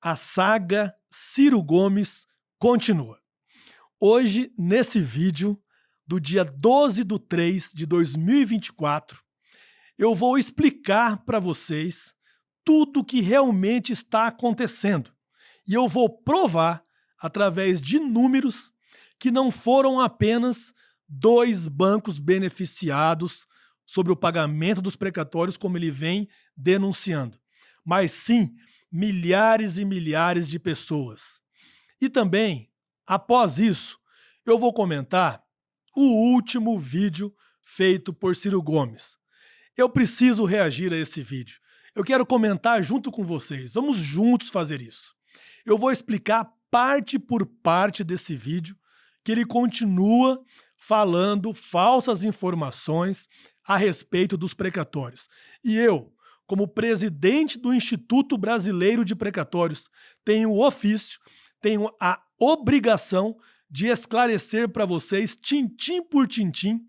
A saga Ciro Gomes continua. Hoje, nesse vídeo do dia 12/3/2024, eu vou explicar para vocês tudo o que realmente está acontecendo. E eu vou provar, através de números, que não foram apenas 2 bancos beneficiados sobre o pagamento dos precatórios, como ele vem denunciando, mas sim milhares e milhares de pessoas. E também, após isso, eu vou comentar o último vídeo feito por Ciro Gomes. Eu preciso reagir a esse vídeo. Eu quero comentar junto com vocês. Vamos juntos fazer isso. Eu vou explicar parte por parte desse vídeo que ele continua falando falsas informações a respeito dos precatórios. E eu, como presidente do Instituto Brasileiro de Precatórios, tenho o ofício, tenho a obrigação de esclarecer para vocês, tintim por tintim,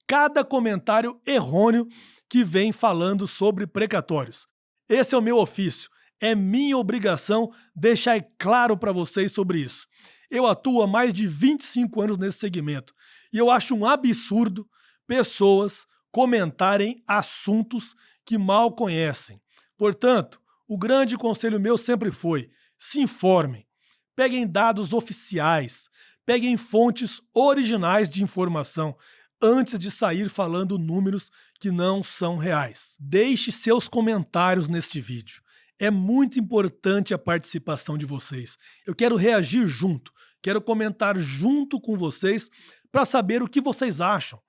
cada comentário errôneo que vem falando sobre precatórios. Esse é o meu ofício, é minha obrigação deixar claro para vocês sobre isso. Eu atuo há mais de 25 anos nesse segmento e eu acho um absurdo pessoas comentarem assuntos que mal conhecem. Portanto, o grande conselho meu sempre foi: se informem, peguem dados oficiais, peguem fontes originais de informação antes de sair falando números que não são reais. Deixe seus comentários neste vídeo. É muito importante a participação de vocês. Eu quero reagir junto, quero comentar junto com vocês para saber o que vocês acham,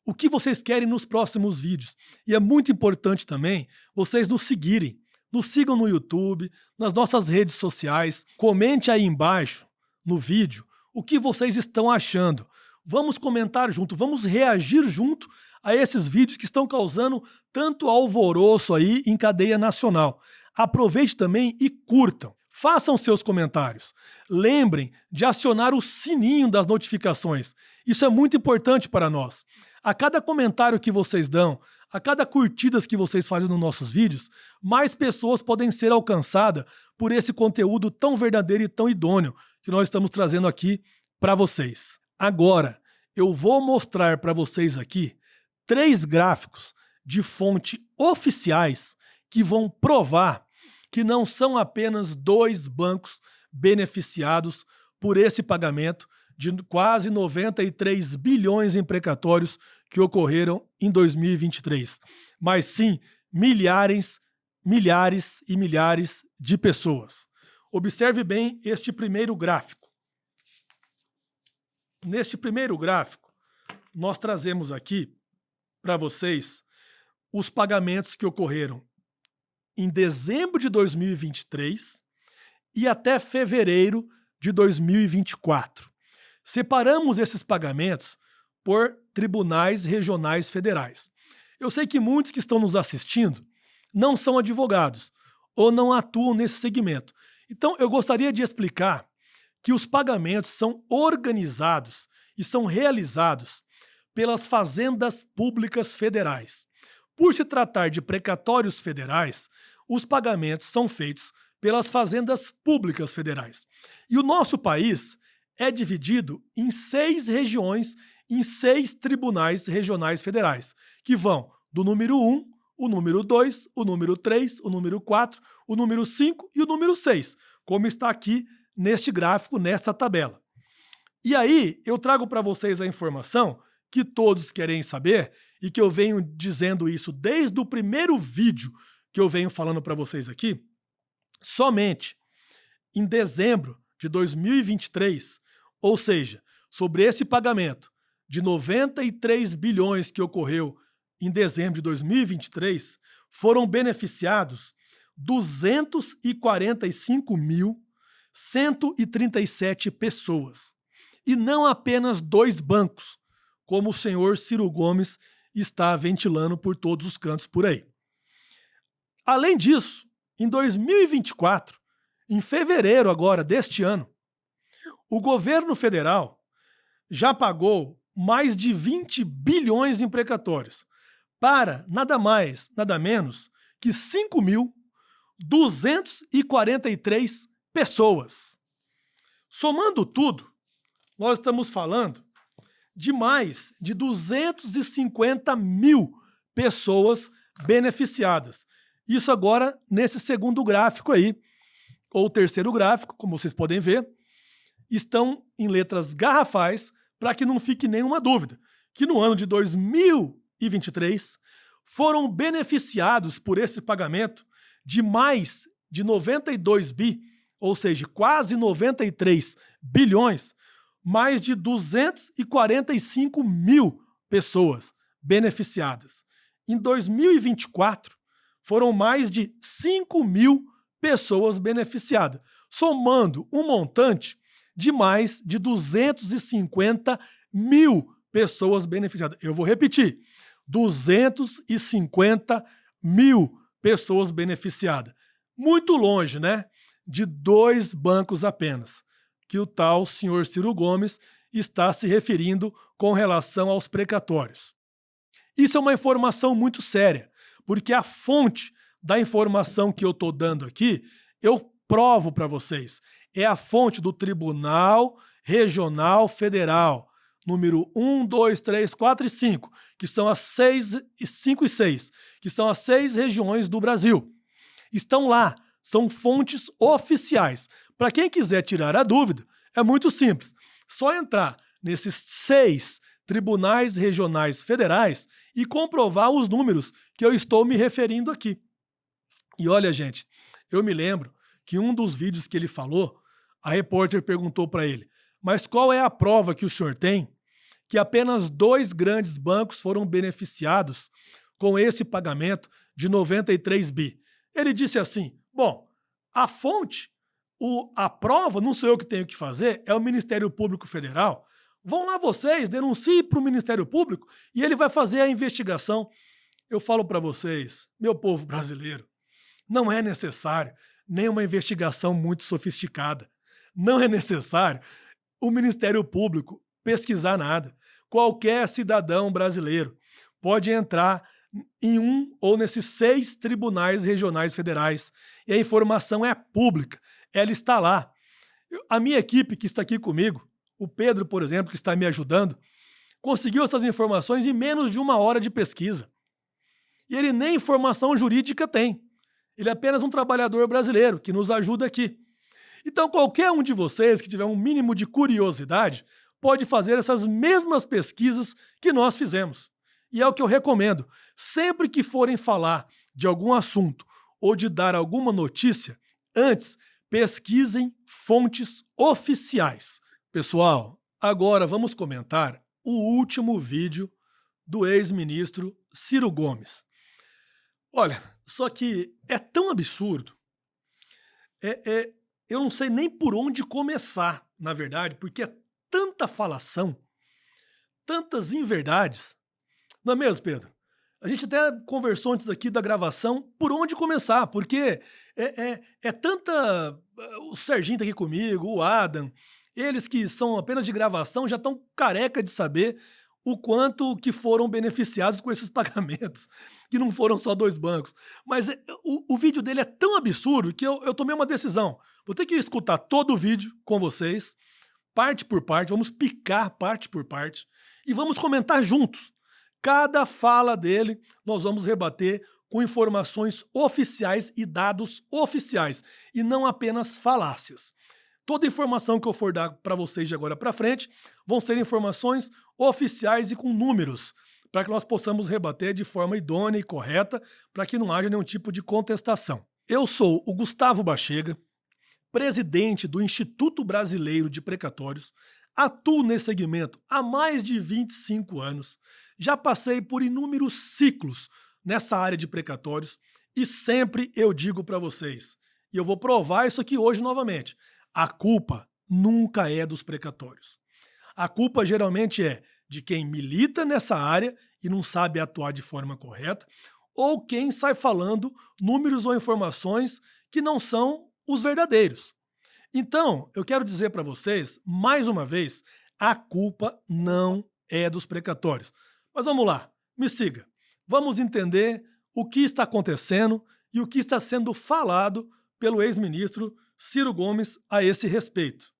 o que vocês querem nos próximos vídeos. E é muito importante também vocês nos seguirem. Nos sigam no YouTube, nas nossas redes sociais. Comente aí embaixo, no vídeo, o que vocês estão achando. Vamos comentar junto, vamos reagir junto a esses vídeos que estão causando tanto alvoroço aí em cadeia nacional. Aproveite também e curtam. Façam seus comentários. Lembrem de acionar o sininho das notificações. Isso é muito importante para nós. A cada comentário que vocês dão, a cada curtidas que vocês fazem nos nossos vídeos, mais pessoas podem ser alcançadas por esse conteúdo tão verdadeiro e tão idôneo que nós estamos trazendo aqui para vocês. Agora, eu vou mostrar para vocês aqui 3 gráficos de fonte oficiais que vão provar que não são apenas 2 bancos beneficiados por esse pagamento de quase 93 bilhões em precatórios que ocorreram em 2023, mas sim milhares e milhares de pessoas. Observe bem este primeiro gráfico. Neste primeiro gráfico, nós trazemos aqui para vocês os pagamentos que ocorreram em dezembro de 2023 e até fevereiro de 2024. Separamos esses pagamentos por tribunais regionais federais. Eu sei que muitos que estão nos assistindo não são advogados ou não atuam nesse segmento. Então, eu gostaria de explicar que os pagamentos são organizados e são realizados pelas fazendas públicas federais. Por se tratar de precatórios federais, os pagamentos são feitos pelas fazendas públicas federais. E o nosso país é dividido em 6 regiões, em 6 tribunais regionais federais, que vão do número 1, o número 2, o número 3, o número 4, o número 5 e o número 6, como está aqui neste gráfico, nesta tabela. E aí, eu trago para vocês a informação que todos querem saber e que eu venho dizendo isso desde o primeiro vídeo que eu venho falando para vocês aqui. Somente em dezembro de 2023, ou seja, sobre esse pagamento de 93 bilhões que ocorreu em dezembro de 2023, foram beneficiados 245.137 pessoas. E não apenas 2 bancos, como o senhor Ciro Gomes está ventilando por todos os cantos por aí. Além disso, em 2024, em fevereiro agora deste ano, o governo federal já pagou mais de 20 bilhões em precatórios para nada mais, nada menos que 5.243 pessoas. Somando tudo, nós estamos falando de mais de 250 mil pessoas beneficiadas. Isso agora nesse segundo gráfico aí, ou terceiro gráfico, como vocês podem ver, estão em letras garrafais para que não fique nenhuma dúvida, que no ano de 2023 foram beneficiados por esse pagamento de mais de 92 bi, ou seja, quase 93 bilhões, mais de 245 mil pessoas beneficiadas. Em 2024, foram mais de 5 mil pessoas beneficiadas, somando um montante de mais de 250 mil pessoas beneficiadas. Eu vou repetir, 250 mil pessoas beneficiadas. Muito longe, né? De 2 bancos apenas, que o tal senhor Ciro Gomes está se referindo com relação aos precatórios. Isso é uma informação muito séria, porque a fonte da informação que eu estou dando aqui, eu provo para vocês. É a fonte do Tribunal Regional Federal, número 1, 2, 3, 4 e 5, que são as 5 e 6, que são as 6 regiões do Brasil. Estão lá, são fontes oficiais. Para quem quiser tirar a dúvida, é muito simples. Só entrar nesses 6 tribunais regionais federais e comprovar os números que eu estou me referindo aqui. E olha, gente, eu me lembro que um dos vídeos que ele falou, a repórter perguntou para ele, mas qual é a prova que o senhor tem que apenas 2 grandes bancos foram beneficiados com esse pagamento de 93 bi? Ele disse assim, bom, a fonte, a prova, não sou eu que tenho que fazer, é o Ministério Público Federal. Vão lá vocês, denunciem para o Ministério Público e ele vai fazer a investigação. Eu falo para vocês, meu povo brasileiro, não é necessário nem uma investigação muito sofisticada. Não é necessário o Ministério Público pesquisar nada. Qualquer cidadão brasileiro pode entrar em um ou nesses 6 tribunais regionais federais e a informação é pública, ela está lá. A minha equipe que está aqui comigo, o Pedro, por exemplo, que está me ajudando, conseguiu essas informações em menos de 1 hora de pesquisa. E ele nem informação jurídica tem. Ele é apenas um trabalhador brasileiro que nos ajuda aqui. Então, qualquer um de vocês que tiver um mínimo de curiosidade pode fazer essas mesmas pesquisas que nós fizemos. E é o que eu recomendo. Sempre que forem falar de algum assunto ou de dar alguma notícia, antes pesquisem fontes oficiais. Pessoal, agora vamos comentar o último vídeo do ex-ministro Ciro Gomes. Olha, só que é tão absurdo, eu não sei nem por onde começar, na verdade, porque é tanta falação, tantas inverdades. Não é mesmo, Pedro? A gente até conversou antes aqui da gravação por onde começar, porque é tanta... O Serginho tá aqui comigo, o Adam, eles que são apenas de gravação já estão careca de saber o quanto que foram beneficiados com esses pagamentos, que não foram só 2 bancos. Mas o vídeo dele é tão absurdo que eu tomei uma decisão. Vou ter que escutar todo o vídeo com vocês, parte por parte, vamos picar parte por parte e vamos comentar juntos. Cada fala dele nós vamos rebater com informações oficiais e dados oficiais, e não apenas falácias. Toda informação que eu for dar para vocês de agora para frente vão ser informações oficiais e com números, para que nós possamos rebater de forma idônea e correta, para que não haja nenhum tipo de contestação. Eu sou o Gustavo Bachega, presidente do Instituto Brasileiro de Precatórios, atuo nesse segmento há mais de 25 anos, já passei por inúmeros ciclos nessa área de precatórios e sempre eu digo para vocês, e eu vou provar isso aqui hoje novamente, a culpa nunca é dos precatórios. A culpa geralmente é de quem milita nessa área e não sabe atuar de forma correta, ou quem sai falando números ou informações que não são os verdadeiros. Então, eu quero dizer para vocês, mais uma vez, a culpa não é dos precatórios. Mas vamos lá, me siga. Vamos entender o que está acontecendo e o que está sendo falado pelo ex-ministro Ciro Gomes a esse respeito.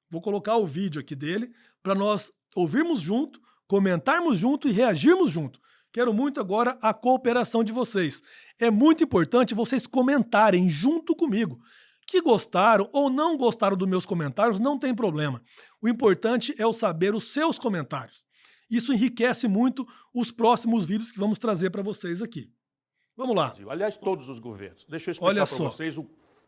Vou colocar o vídeo aqui dele para nós ouvirmos junto, comentarmos junto e reagirmos junto. Quero muito agora a cooperação de vocês. É muito importante vocês comentarem junto comigo. Que gostaram ou não gostaram dos meus comentários, não tem problema. O importante é eu saber os seus comentários. Isso enriquece muito os próximos vídeos que vamos trazer para vocês aqui. Vamos lá. Aliás, todos os governos. Deixa eu explicar para vocês o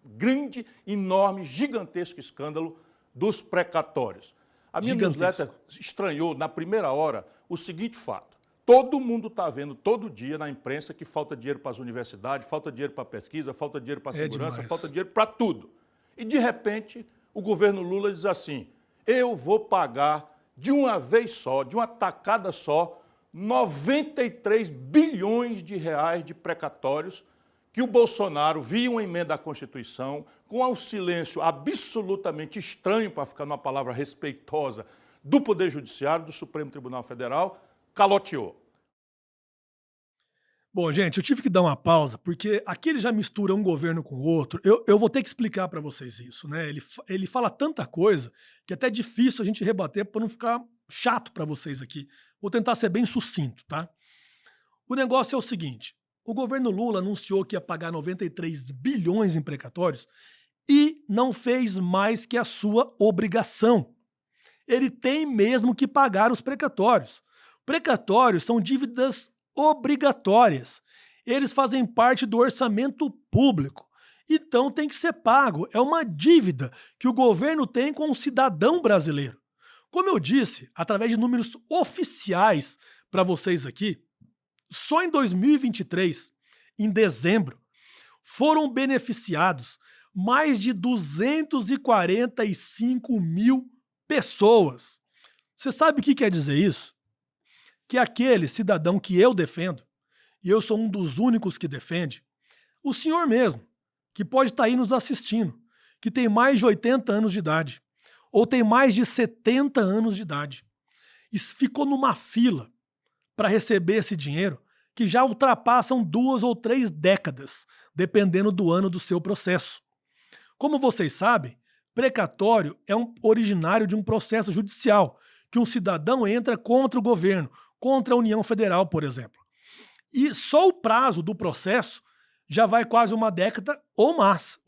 grande, enorme, gigantesco escândalo dos precatórios. A minha newsletter estranhou, na primeira hora, o seguinte fato. Todo mundo está vendo todo dia na imprensa que falta dinheiro para as universidades, falta dinheiro para a pesquisa, falta dinheiro para a segurança, falta dinheiro para tudo. E, de repente, o governo Lula diz assim, eu vou pagar de uma vez só, de uma tacada só, 93 bilhões de reais de precatórios que o Bolsonaro, via uma emenda à Constituição, com um silêncio absolutamente estranho, para ficar numa palavra respeitosa, do Poder Judiciário, do Supremo Tribunal Federal, caloteou. Bom, gente, eu tive que dar uma pausa, porque aqui ele já mistura um governo com o outro. Eu vou ter que explicar para vocês isso, né? Ele fala tanta coisa que é até difícil a gente rebater para não ficar chato para vocês aqui. Vou tentar ser bem sucinto, tá? O negócio é o seguinte, o governo Lula anunciou que ia pagar 93 bilhões em precatórios e não fez mais que a sua obrigação. Ele tem mesmo que pagar os precatórios. Precatórios são dívidas obrigatórias. Eles fazem parte do orçamento público. Então tem que ser pago. É uma dívida que o governo tem com o cidadão brasileiro. Como eu disse, através de números oficiais para vocês aqui, só em 2023, em dezembro, foram beneficiados mais de 245 mil pessoas. Você sabe o que quer dizer isso? Que aquele cidadão que eu defendo, e eu sou um dos únicos que defende, o senhor mesmo, que pode estar aí nos assistindo, que tem mais de 80 anos de idade, ou tem mais de 70 anos de idade, e ficou numa fila para receber esse dinheiro que já ultrapassam 2 ou 3 décadas, dependendo do ano do seu processo. Como vocês sabem, precatório é originário de um processo judicial, que um cidadão entra contra o governo, contra a União Federal, por exemplo. E só o prazo do processo já vai quase uma década ou mais.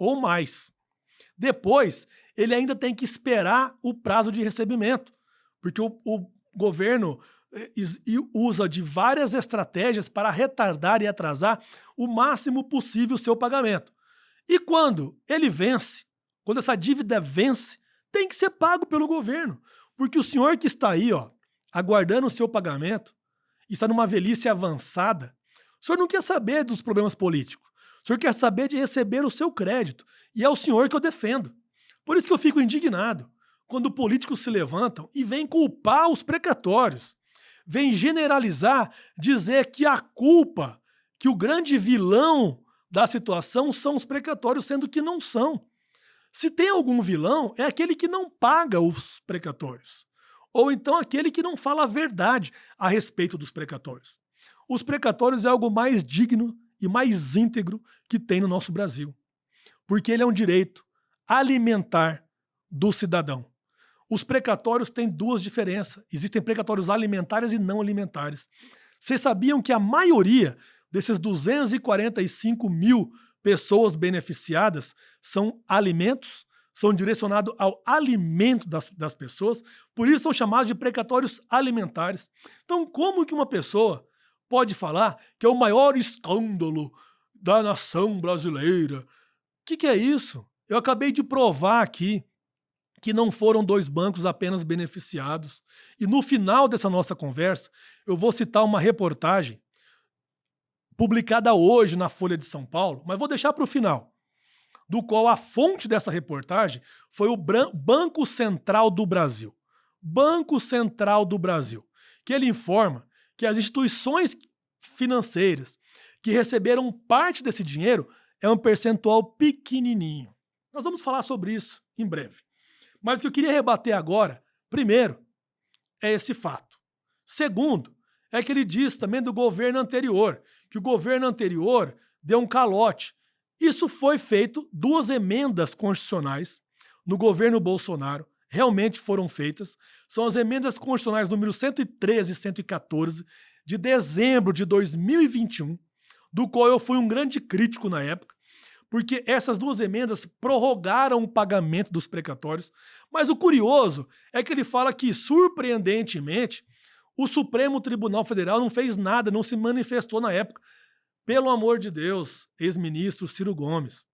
Depois, ele ainda tem que esperar o prazo de recebimento, porque o governo usa de várias estratégias para retardar e atrasar o máximo possível o seu pagamento. E quando ele vence, quando essa dívida vence, tem que ser pago pelo governo, porque o senhor que está aí, aguardando o seu pagamento, está numa velhice avançada, o senhor não quer saber dos problemas políticos, o senhor quer saber de receber o seu crédito, e é o senhor que eu defendo. Por isso que eu fico indignado quando políticos se levantam e vêm culpar os precatórios, vêm generalizar, dizer que a culpa, que o grande vilão da situação são os precatórios, sendo que não são. Se tem algum vilão, é aquele que não paga os precatórios. Ou então aquele que não fala a verdade a respeito dos precatórios. Os precatórios é algo mais digno e mais íntegro que tem no nosso Brasil. Porque ele é um direito alimentar do cidadão. Os precatórios têm duas diferenças. Existem precatórios alimentares e não alimentares. Vocês sabiam que a maioria desses 245 mil pessoas beneficiadas são alimentos? São direcionados ao alimento das pessoas, por isso são chamados de precatórios alimentares. Então, como que uma pessoa pode falar que é o maior escândalo da nação brasileira? O que é isso? Eu acabei de provar aqui que não foram 2 bancos apenas beneficiados. E no final dessa nossa conversa, eu vou citar uma reportagem publicada hoje na Folha de São Paulo, mas vou deixar para o final, do qual a fonte dessa reportagem foi o Banco Central do Brasil. Banco Central do Brasil, que ele informa que as instituições financeiras que receberam parte desse dinheiro é um percentual pequenininho. Nós vamos falar sobre isso em breve. Mas o que eu queria rebater agora, primeiro, é esse fato. Segundo, é que ele diz também do governo anterior, que o governo anterior deu um calote Isso foi feito, 2 emendas constitucionais no governo Bolsonaro, realmente foram feitas. São as emendas constitucionais número 113 e 114, de dezembro de 2021, do qual eu fui um grande crítico na época, porque essas 2 emendas prorrogaram o pagamento dos precatórios, mas o curioso é que ele fala que, surpreendentemente, o Supremo Tribunal Federal não fez nada, não se manifestou na época. Pelo amor de Deus, ex-ministro Ciro Gomes.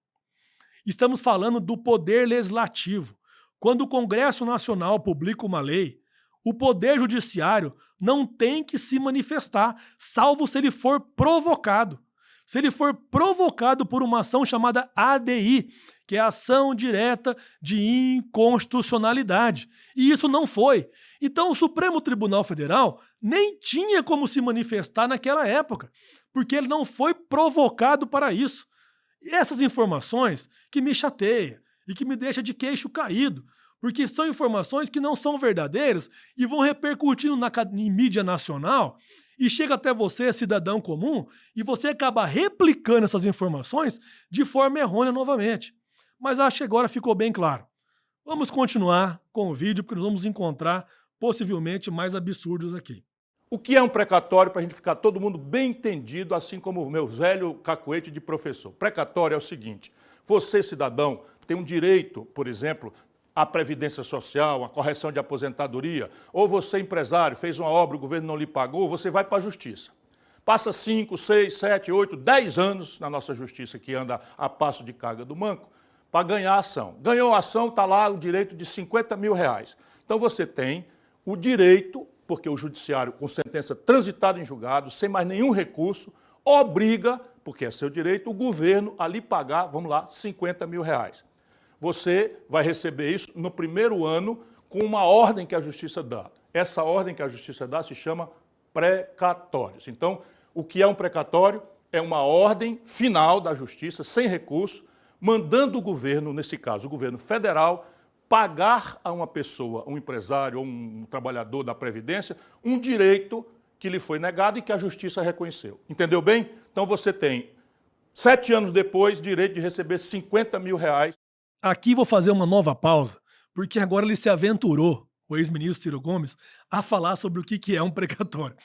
Estamos falando do poder legislativo. Quando o Congresso Nacional publica uma lei, o Poder Judiciário não tem que se manifestar, salvo se ele for provocado. Se ele for provocado por uma ação chamada ADI, que é a Ação Direta de Inconstitucionalidade. E isso não foi. Então o Supremo Tribunal Federal nem tinha como se manifestar naquela época, porque ele não foi provocado para isso. E essas informações que me chateiam e que me deixam de queixo caído, porque são informações que não são verdadeiras e vão repercutindo em mídia nacional e chega até você, cidadão comum, e você acaba replicando essas informações de forma errônea novamente. Mas acho que agora ficou bem claro. Vamos continuar com o vídeo, porque nós vamos encontrar possivelmente mais absurdos aqui. O que é um precatório, para a gente ficar todo mundo bem entendido, assim como o meu velho cacuete de professor? Precatório é o seguinte: você, cidadão, tem um direito, por exemplo, à previdência social, à correção de aposentadoria, ou você, empresário, fez uma obra, o governo não lhe pagou, você vai para a justiça. Passa 5, 6, 7, 8, 10 anos na nossa justiça, que anda a passo de carga do manco, para ganhar a ação. Ganhou a ação, está lá o direito de R$50 mil. Então você tem o direito, porque o judiciário, com sentença transitada em julgado, sem mais nenhum recurso, obriga, porque é seu direito, o governo a lhe pagar, vamos lá, R$50 mil. Você vai receber isso no primeiro ano com uma ordem que a Justiça dá. Essa ordem que a Justiça dá se chama precatórios. Então, o que é um precatório? É uma ordem final da Justiça, sem recurso, mandando o governo, nesse caso o governo federal, pagar a uma pessoa, um empresário ou um trabalhador da Previdência, um direito que lhe foi negado e que a Justiça reconheceu. Entendeu bem? Então você tem, 7 anos depois, direito de receber R$50 mil. Aqui vou fazer uma nova pausa, porque agora ele se aventurou, o ex-ministro Ciro Gomes, a falar sobre o que é um precatório.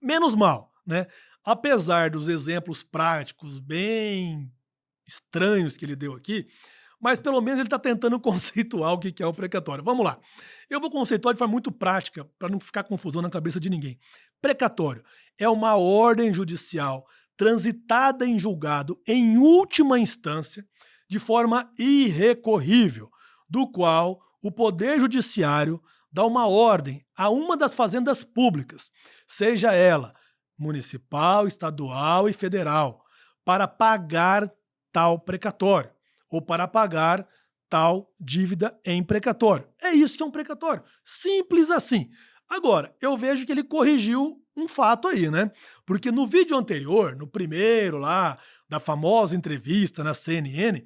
Menos mal, né? Apesar dos exemplos práticos bem estranhos que ele deu aqui, mas pelo menos ele está tentando conceituar o que é o precatório. Vamos lá. Eu vou conceituar de forma muito prática, para não ficar confusão na cabeça de ninguém. Precatório é uma ordem judicial transitada em julgado em última instância, de forma irrecorrível, do qual o Poder Judiciário dá uma ordem a uma das fazendas públicas, seja ela municipal, estadual e federal, para pagar tal precatório, ou para pagar tal dívida em precatório. É isso que é um precatório. Simples assim. Agora, eu vejo que ele corrigiu um fato aí, né? Porque no vídeo anterior, no primeiro lá, da famosa entrevista na CNN,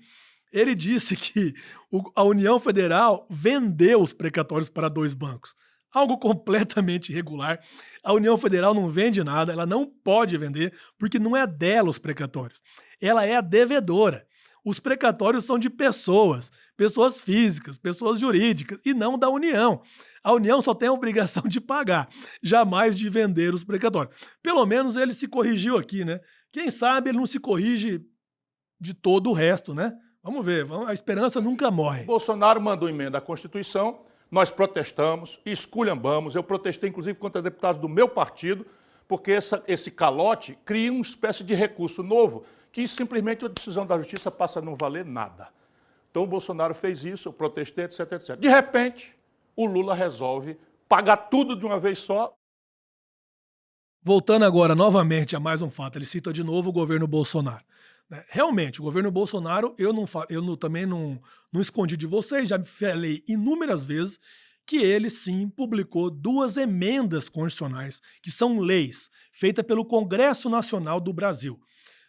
ele disse que a União Federal vendeu os precatórios para 2 bancos. Algo completamente irregular. A União Federal não vende nada, ela não pode vender, porque não é dela os precatórios. Ela é a devedora. Os precatórios são de pessoas físicas, pessoas jurídicas, e não da União. A União só tem a obrigação de pagar, jamais de vender os precatórios. Pelo menos ele se corrigiu aqui, né? Quem sabe ele não se corrige de todo o resto, né? Vamos ver, a esperança nunca morre. Bolsonaro mandou emenda à Constituição, nós protestamos, esculhambamos, eu protestei inclusive contra deputados do meu partido, porque esse calote cria uma espécie de recurso novo, que simplesmente a decisão da Justiça passa a não valer nada. Então o Bolsonaro fez isso, eu protestei, etc, etc. De repente, o Lula resolve pagar tudo de uma vez só. Voltando agora novamente a mais um fato, ele cita de novo o governo Bolsonaro. Realmente, o governo Bolsonaro, também não escondi de vocês, já falei inúmeras vezes que ele sim publicou 2 emendas constitucionais, que são leis, feitas pelo Congresso Nacional do Brasil.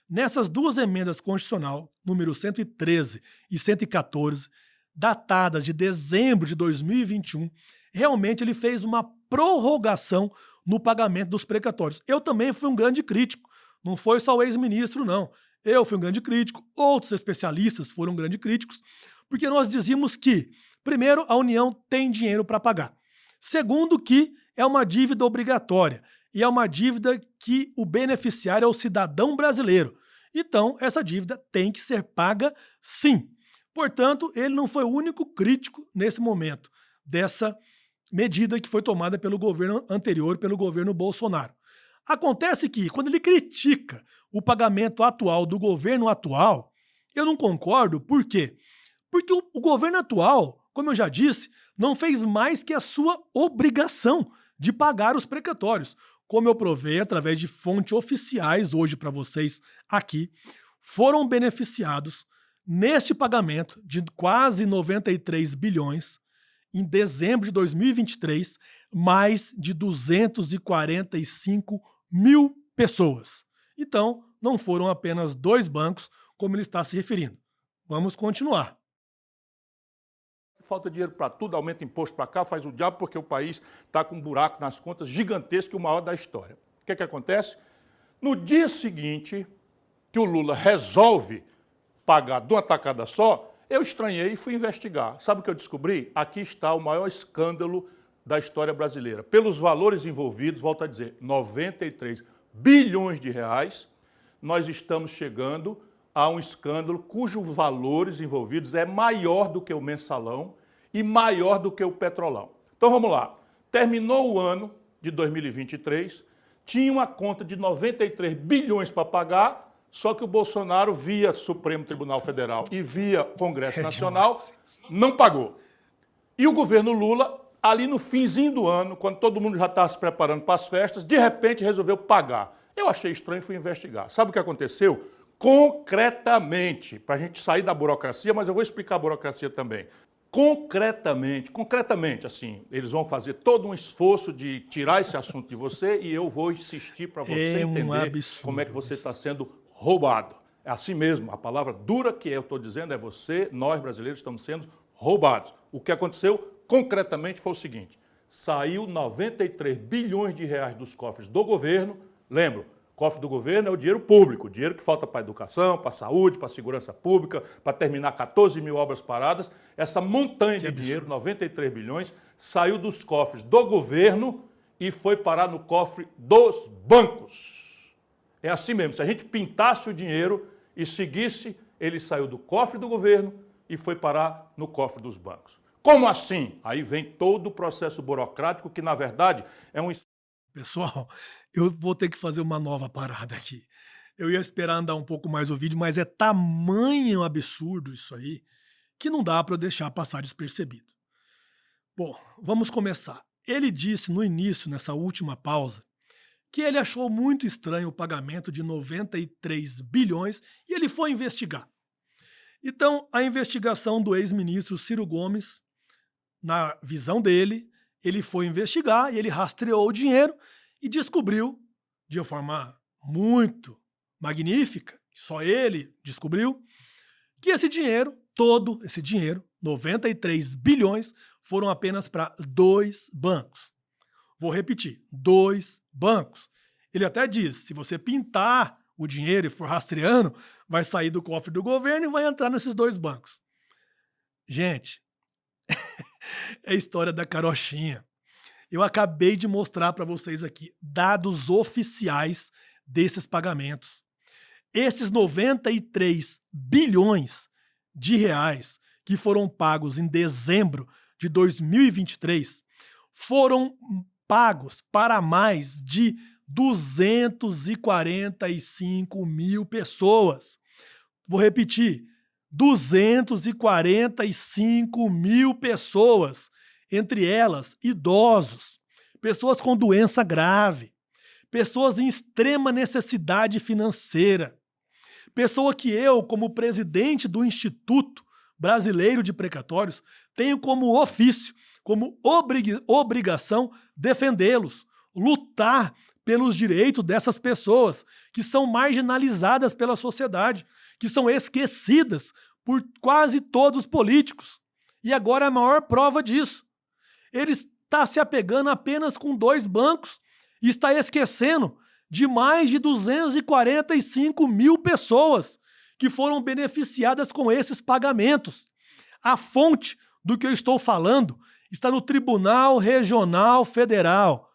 Nessas 2 emendas constitucionais, número 113 e 114, datadas de dezembro de 2021, realmente ele fez uma prorrogação no pagamento dos precatórios. Eu também fui um grande crítico, não foi só o ex-ministro, não. Eu fui um grande crítico, outros especialistas foram grandes críticos, porque nós dizíamos que, primeiro, a União tem dinheiro para pagar. Segundo, que é uma dívida obrigatória e é uma dívida que o beneficiário é o cidadão brasileiro. Então, essa dívida tem que ser paga sim. Portanto, ele não foi o único crítico nesse momento dessa medida que foi tomada pelo governo anterior, pelo governo Bolsonaro. Acontece que, quando ele critica o pagamento atual do governo atual, eu não concordo. Por quê? Porque o governo atual, como eu já disse, não fez mais que a sua obrigação de pagar os precatórios. Como eu provei através de fontes oficiais hoje para vocês aqui, foram beneficiados neste pagamento de quase 93 bilhões, em dezembro de 2023, mais de 245 mil pessoas. Então, não foram apenas 2 bancos, como ele está se referindo. Vamos continuar. Falta dinheiro para tudo, aumenta imposto para cá, faz o diabo, porque o país está com um buraco nas contas gigantesco, o maior da história. O que acontece? No dia seguinte que o Lula resolve pagar de uma tacada só, eu estranhei e fui investigar. Sabe o que eu descobri? Aqui está o maior escândalo da história brasileira. Pelos valores envolvidos, volto a dizer, 93 bilhões de reais, nós estamos chegando a um escândalo cujos valores envolvidos é maior do que o mensalão e maior do que o petrolão. Então vamos lá. Terminou o ano de 2023, tinha uma conta de 93 bilhões para pagar, só que o Bolsonaro, via Supremo Tribunal Federal e via Congresso Nacional, não pagou. E o governo Lula, ali no finzinho do ano, quando todo mundo já estava se preparando para as festas, de repente resolveu pagar. Eu achei estranho e fui investigar. Sabe o que aconteceu? Concretamente, para a gente sair da burocracia, mas eu vou explicar a burocracia também. Concretamente, assim, eles vão fazer todo um esforço de tirar esse assunto de você e eu vou insistir para você entender como é que você está sendo roubado. É assim mesmo, a palavra dura que eu estou dizendo é você, nós brasileiros estamos sendo roubados. O que aconteceu concretamente foi o seguinte: saiu 93 bilhões de reais dos cofres do governo. Lembro, cofre do governo é o dinheiro público, o dinheiro que falta para a educação, para a saúde, para a segurança pública, para terminar 14 mil obras paradas. Essa montanha de dinheiro, 93 bilhões, saiu dos cofres do governo e foi parar no cofre dos bancos. É assim mesmo, se a gente pintasse o dinheiro e seguisse, ele saiu do cofre do governo e foi parar no cofre dos bancos. Como assim? Aí vem todo o processo burocrático que, na verdade, é um... Pessoal, eu vou ter que fazer uma nova parada aqui. Eu ia esperar andar um pouco mais o vídeo, mas é tamanho absurdo isso aí que não dá para eu deixar passar despercebido. Bom, vamos começar. Ele disse no início, nessa última pausa, que ele achou muito estranho o pagamento de 93 bilhões e ele foi investigar. Então, a investigação do ex-ministro Ciro Gomes, na visão dele, ele foi investigar e ele rastreou o dinheiro e descobriu, de uma forma muito magnífica, só ele descobriu, que esse dinheiro, todo esse dinheiro, 93 bilhões, foram apenas para 2 bancos. Vou repetir, 2 bancos. Ele até diz, se você pintar o dinheiro e for rastreando, vai sair do cofre do governo e vai entrar nesses 2 bancos. Gente, é a história da carochinha. Eu acabei de mostrar para vocês aqui dados oficiais desses pagamentos. Esses 93 bilhões de reais que foram pagos em dezembro de 2023 foram pagos para mais de 245 mil pessoas. Vou repetir, 245 mil pessoas, entre elas idosos, pessoas com doença grave, pessoas em extrema necessidade financeira, pessoa que eu, como presidente do Instituto Brasileiro de Precatórios, tenho como ofício, como obrigação defendê-los, lutar pelos direitos dessas pessoas que são marginalizadas pela sociedade, que são esquecidas por quase todos os políticos. E agora é a maior prova disso. Ele está se apegando apenas com 2 bancos e está esquecendo de mais de 245 mil pessoas que foram beneficiadas com esses pagamentos. A fonte do que eu estou falando está no Tribunal Regional Federal,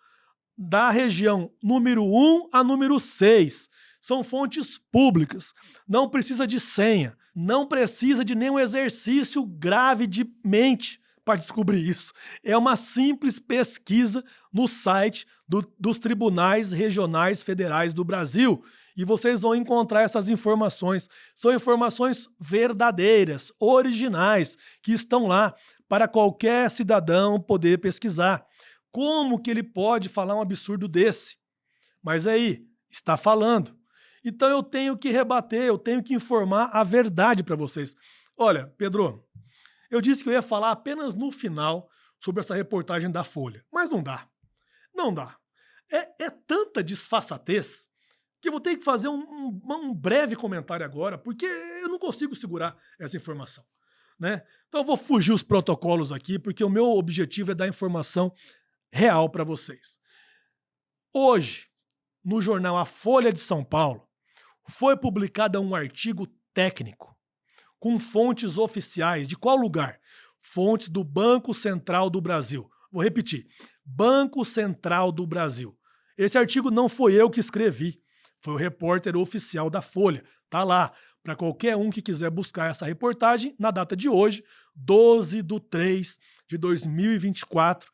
da região número 1 a número 6. São fontes públicas, não precisa de senha, não precisa de nenhum exercício grave de mente para descobrir isso. É uma simples pesquisa no site dos tribunais regionais federais do Brasil e vocês vão encontrar essas informações. São informações verdadeiras, originais, que estão lá para qualquer cidadão poder pesquisar. Como que ele pode falar um absurdo desse? Mas aí, está falando. Então eu tenho que rebater, eu tenho que informar a verdade para vocês. Olha, Pedro, eu disse que eu ia falar apenas no final sobre essa reportagem da Folha, mas não dá. Não dá. É tanta disfarçatez que eu vou ter que fazer um breve comentário agora, porque eu não consigo segurar essa informação, né? Então eu vou fugir os protocolos aqui, porque o meu objetivo é dar informação real para vocês. Hoje, no jornal A Folha de São Paulo, foi publicado um artigo técnico com fontes oficiais. De qual lugar? Fontes do Banco Central do Brasil. Vou repetir. Banco Central do Brasil. Esse artigo não foi eu que escrevi. Foi o repórter oficial da Folha. Tá lá. Para qualquer um que quiser buscar essa reportagem, na data de hoje, 12/3/2024,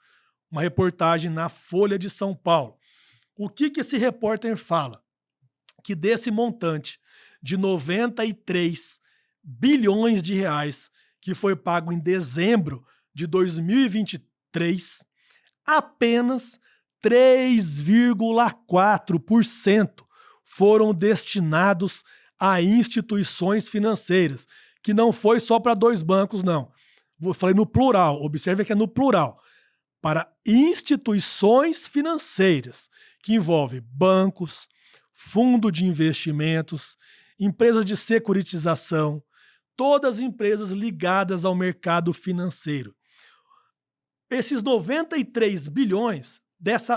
uma reportagem na Folha de São Paulo. O que esse repórter fala? Que desse montante de 93 bilhões de reais que foi pago em dezembro de 2023, apenas 3,4% foram destinados a instituições financeiras, que não foi só para 2 bancos, não. Eu falei no plural, observe que é no plural. Para instituições financeiras, que envolve bancos, fundo de investimentos, empresas de securitização, todas as empresas ligadas ao mercado financeiro. Esses 93 bilhões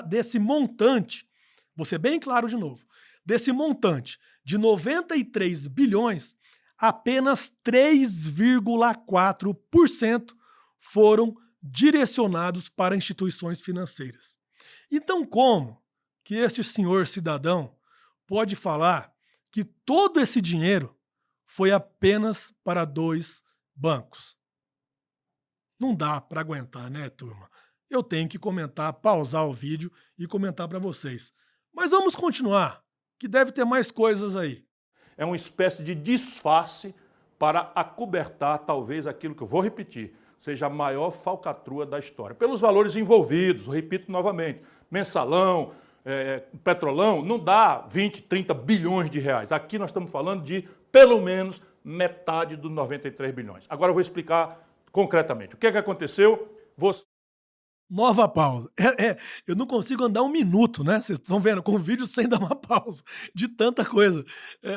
desse montante, vou ser bem claro de novo, desse montante de 93 bilhões, apenas 3,4% foram direcionados para instituições financeiras. Então, como que este senhor cidadão pode falar que todo esse dinheiro foi apenas para 2 bancos? Não dá para aguentar, né, turma? Eu tenho que comentar, pausar o vídeo e comentar para vocês. Mas vamos continuar, que deve ter mais coisas aí. É uma espécie de disfarce para acobertar, talvez, aquilo que eu vou repetir, seja a maior falcatrua da história. Pelos valores envolvidos, repito novamente, mensalão, petrolão, não dá 20, 30 bilhões de reais. Aqui nós estamos falando de, pelo menos, metade dos 93 bilhões. Agora eu vou explicar concretamente. O que é que aconteceu? Nova pausa. Eu não consigo andar um minuto, né? Vocês estão vendo, com o vídeo sem dar uma pausa, de tanta coisa,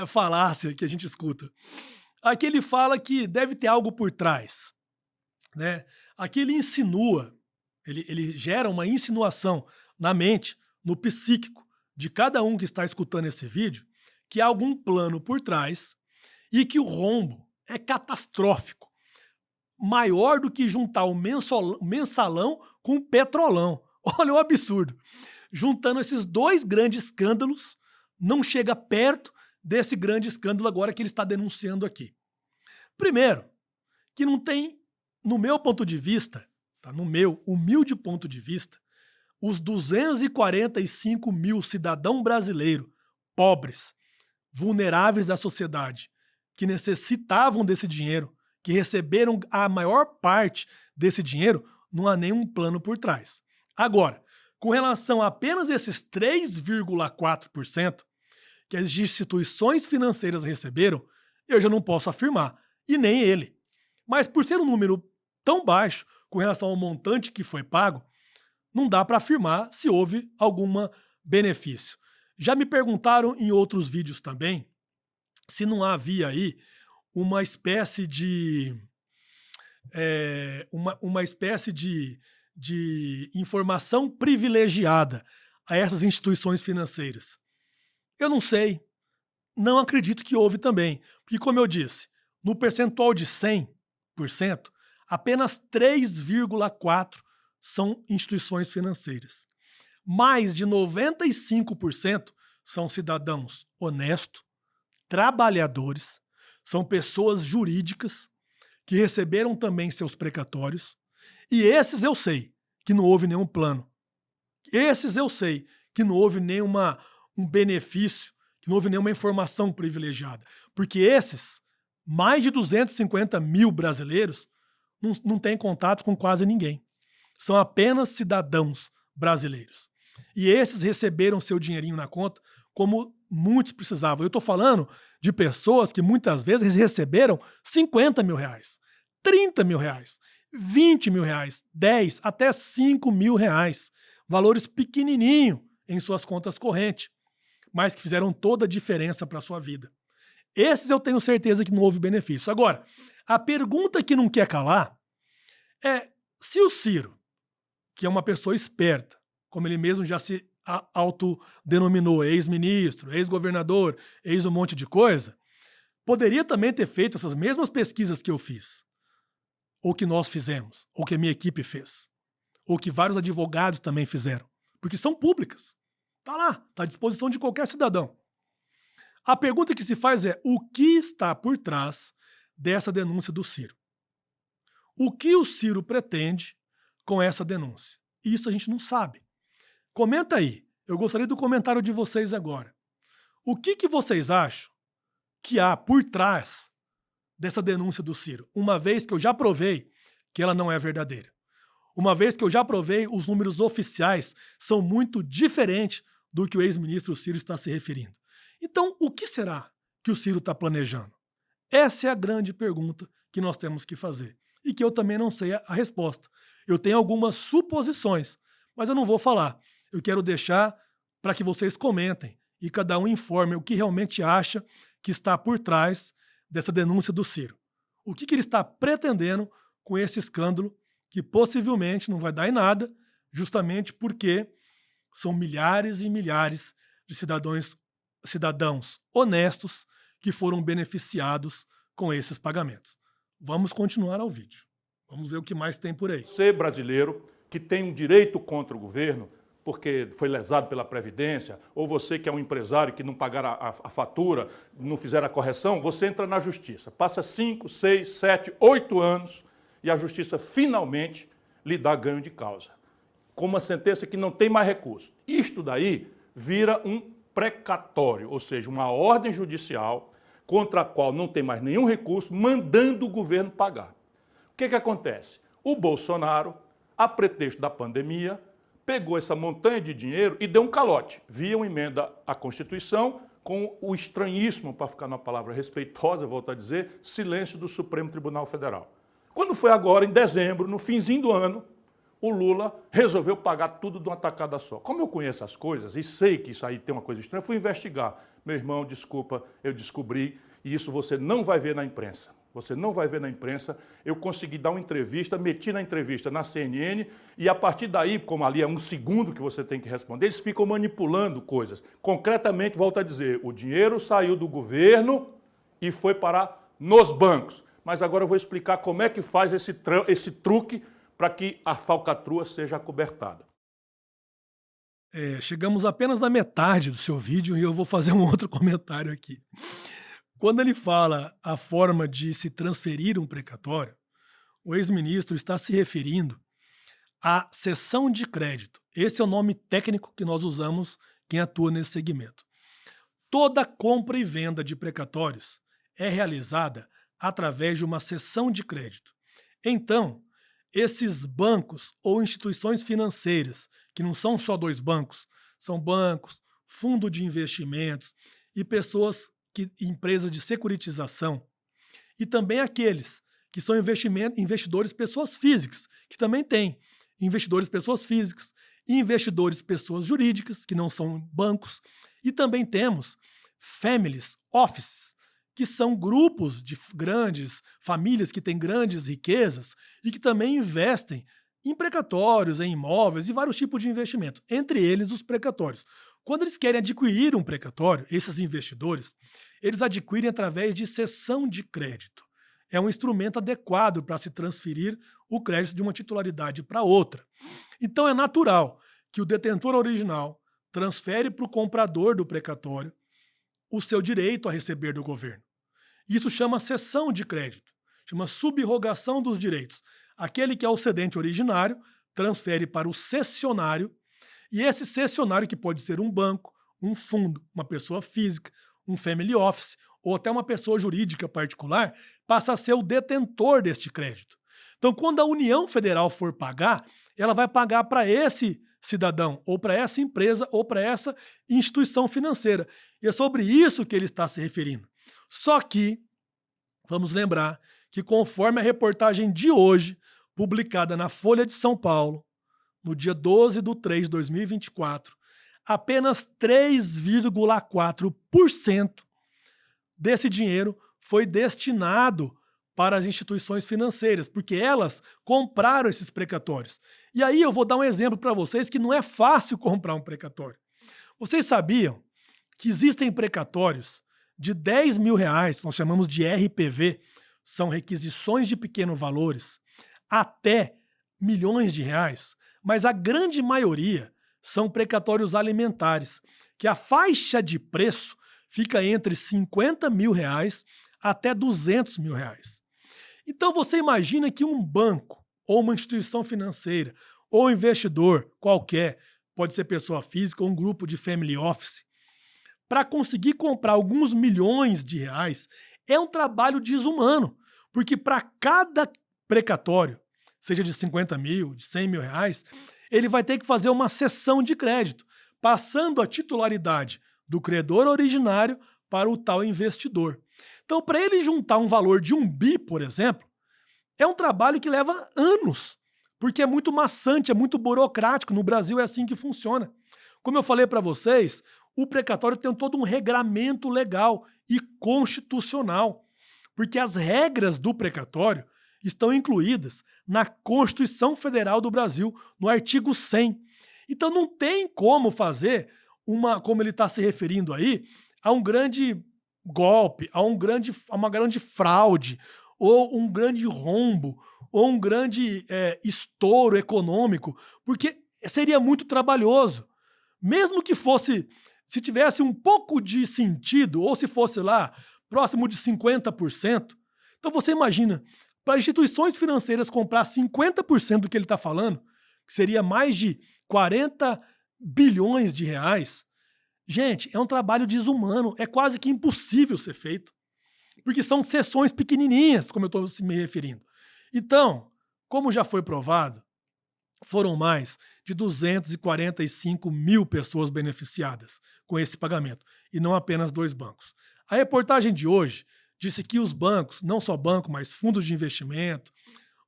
falácia que a gente escuta. Aqui ele fala que deve ter algo por trás, né? Aqui ele insinua, ele gera uma insinuação na mente, no psíquico de cada um que está escutando esse vídeo, que há algum plano por trás e que o rombo é catastrófico, maior do que juntar o mensalão com o petrolão. Olha o absurdo. Juntando esses 2 grandes escândalos, não chega perto desse grande escândalo agora que ele está denunciando aqui. Primeiro, que não tem, no meu ponto de vista, tá? No meu humilde ponto de vista, os 245 mil cidadãos brasileiros pobres, vulneráveis da sociedade, que necessitavam desse dinheiro, que receberam a maior parte desse dinheiro, não há nenhum plano por trás. Agora, com relação a apenas esses 3,4% que as instituições financeiras receberam, eu já não posso afirmar, e nem ele. Mas por ser um número tão baixo com relação ao montante que foi pago, não dá para afirmar se houve algum benefício. Já me perguntaram em outros vídeos também se não havia aí uma espécie de informação privilegiada a essas instituições financeiras. Eu não sei. Não acredito que houve também. Porque, como eu disse, no percentual de 100%, apenas 3,4% são instituições financeiras. Mais de 95% são cidadãos honestos, trabalhadores, são pessoas jurídicas que receberam também seus precatórios. E esses eu sei que não houve nenhum plano. Esses eu sei que não houve um benefício, que não houve nenhuma informação privilegiada. Porque esses, mais de 250 mil brasileiros, não têm contato com quase ninguém. São apenas cidadãos brasileiros. E esses receberam seu dinheirinho na conta como muitos precisavam. Eu estou falando de pessoas que muitas vezes receberam 50 mil reais, 30 mil reais, 20 mil reais, 10 até 5 mil reais. Valores pequenininhos em suas contas correntes, mas que fizeram toda a diferença para a sua vida. Esses eu tenho certeza que não houve benefício. Agora, a pergunta que não quer calar é se o Ciro, que é uma pessoa esperta, como ele mesmo já se autodenominou, ex-ministro, ex-governador, ex um monte de coisa, poderia também ter feito essas mesmas pesquisas que eu fiz, ou que nós fizemos, ou que a minha equipe fez, ou que vários advogados também fizeram, porque são públicas. Está lá, está à disposição de qualquer cidadão. A pergunta que se faz é: o que está por trás dessa denúncia do Ciro? O que o Ciro pretende com essa denúncia? Isso a gente não sabe. Comenta aí. Eu gostaria do comentário de vocês agora. O que vocês acham que há por trás dessa denúncia do Ciro? Uma vez que eu já provei que ela não é verdadeira. Uma vez que eu já provei, os números oficiais são muito diferentes do que o ex-ministro Ciro está se referindo. Então, o que será que o Ciro está planejando? Essa é a grande pergunta que nós temos que fazer e que eu também não sei a resposta. Eu tenho algumas suposições, mas eu não vou falar. Eu quero deixar para que vocês comentem e cada um informe o que realmente acha que está por trás dessa denúncia do Ciro. O que ele está pretendendo com esse escândalo que possivelmente não vai dar em nada, justamente porque são milhares e milhares de cidadãos honestos que foram beneficiados com esses pagamentos. Vamos continuar ao vídeo. Vamos ver o que mais tem por aí. Você, brasileiro, que tem um direito contra o governo, porque foi lesado pela Previdência, ou você que é um empresário que não pagar a fatura, não fizer a correção, você entra na justiça. Passa 5, 6, 7, 8 anos e a justiça finalmente lhe dá ganho de causa, com uma sentença que não tem mais recurso. Isto daí vira um precatório, ou seja, uma ordem judicial contra a qual não tem mais nenhum recurso, mandando o governo pagar. O que acontece? O Bolsonaro, a pretexto da pandemia, pegou essa montanha de dinheiro e deu um calote, via uma emenda à Constituição, com o estranhíssimo, para ficar numa palavra respeitosa, volto a dizer, silêncio do Supremo Tribunal Federal. Quando foi agora, em dezembro, no finzinho do ano, o Lula resolveu pagar tudo de uma tacada só. Como eu conheço as coisas e sei que isso aí tem uma coisa estranha, fui investigar. Meu irmão, desculpa, eu descobri, e isso você não vai ver na imprensa. Você não vai ver na imprensa. Eu consegui dar uma entrevista, meti na entrevista na CNN, e a partir daí, como ali é um segundo que você tem que responder, eles ficam manipulando coisas. Concretamente, volto a dizer, o dinheiro saiu do governo e foi parar nos bancos. Mas agora eu vou explicar como é que faz esse truque para que a falcatrua seja acobertada. Chegamos apenas na metade do seu vídeo e eu vou fazer um outro comentário aqui. Quando ele fala a forma de se transferir um precatório, o ex-ministro está se referindo à cessão de crédito. Esse é o nome técnico que nós usamos quem atua nesse segmento. Toda compra e venda de precatórios é realizada através de uma cessão de crédito. Então, esses bancos ou instituições financeiras, que não são só dois bancos, são bancos, fundo de investimentos e empresas de securitização, e também aqueles que são investidores pessoas físicas, que também tem investidores pessoas físicas, e investidores pessoas jurídicas, que não são bancos, e também temos families offices, que são grupos de grandes famílias que têm grandes riquezas e que também investem em precatórios, em imóveis e vários tipos de investimento, entre eles os precatórios. Quando eles querem adquirir um precatório, esses investidores, eles adquirem através de cessão de crédito. É um instrumento adequado para se transferir o crédito de uma titularidade para outra. Então é natural que o detentor original transfere para o comprador do precatório o seu direito a receber do governo. Isso chama cessão de crédito, chama subrogação dos direitos. Aquele que é o cedente originário transfere para o cessionário, e esse cessionário, que pode ser um banco, um fundo, uma pessoa física, um family office ou até uma pessoa jurídica particular, passa a ser o detentor deste crédito. Então, quando a União Federal for pagar, ela vai pagar para esse cidadão, ou para essa empresa, ou para essa instituição financeira. E é sobre isso que ele está se referindo. Só que, vamos lembrar que, conforme a reportagem de hoje, publicada na Folha de São Paulo, no dia 12/3 de 2024, apenas 3,4% desse dinheiro foi destinado para as instituições financeiras, porque elas compraram esses precatórios. E aí eu vou dar um exemplo para vocês que não é fácil comprar um precatório. Vocês sabiam que existem precatórios de R$10 mil, nós chamamos de RPV, são requisições de pequenos valores, até milhões de reais, mas a grande maioria são precatórios alimentares, que a faixa de preço fica entre R$50 mil até R$200 mil. Então você imagina que um banco, ou uma instituição financeira, ou um investidor qualquer, pode ser pessoa física ou um grupo de family office, para conseguir comprar alguns milhões de reais, é um trabalho desumano, porque para cada precatório, seja de 50 mil, de 100 mil reais, ele vai ter que fazer uma cessão de crédito, passando a titularidade do credor originário para o tal investidor. Então, para ele juntar um valor de 1 bi, por exemplo, é um trabalho que leva anos, porque é muito maçante, é muito burocrático. No Brasil é assim que funciona. Como eu falei para vocês, o precatório tem todo um regramento legal e constitucional, porque as regras do precatório estão incluídas na Constituição Federal do Brasil, no artigo 100. Então não tem como fazer como ele está se referindo aí, a um grande golpe, a uma grande fraude, ou um grande rombo, ou um grande estouro econômico, porque seria muito trabalhoso. Mesmo que fosse, se tivesse um pouco de sentido, ou se fosse lá próximo de 50%, então você imagina, para instituições financeiras comprar 50% do que ele está falando, que seria mais de 40 bilhões de reais, gente, é um trabalho desumano, é quase que impossível ser feito, porque são sessões pequenininhas, como eu estou me referindo. Então, como já foi provado, foram mais de 245 mil pessoas beneficiadas com esse pagamento, e não apenas 2 bancos. A reportagem de hoje disse que os bancos, não só banco, mas fundos de investimento,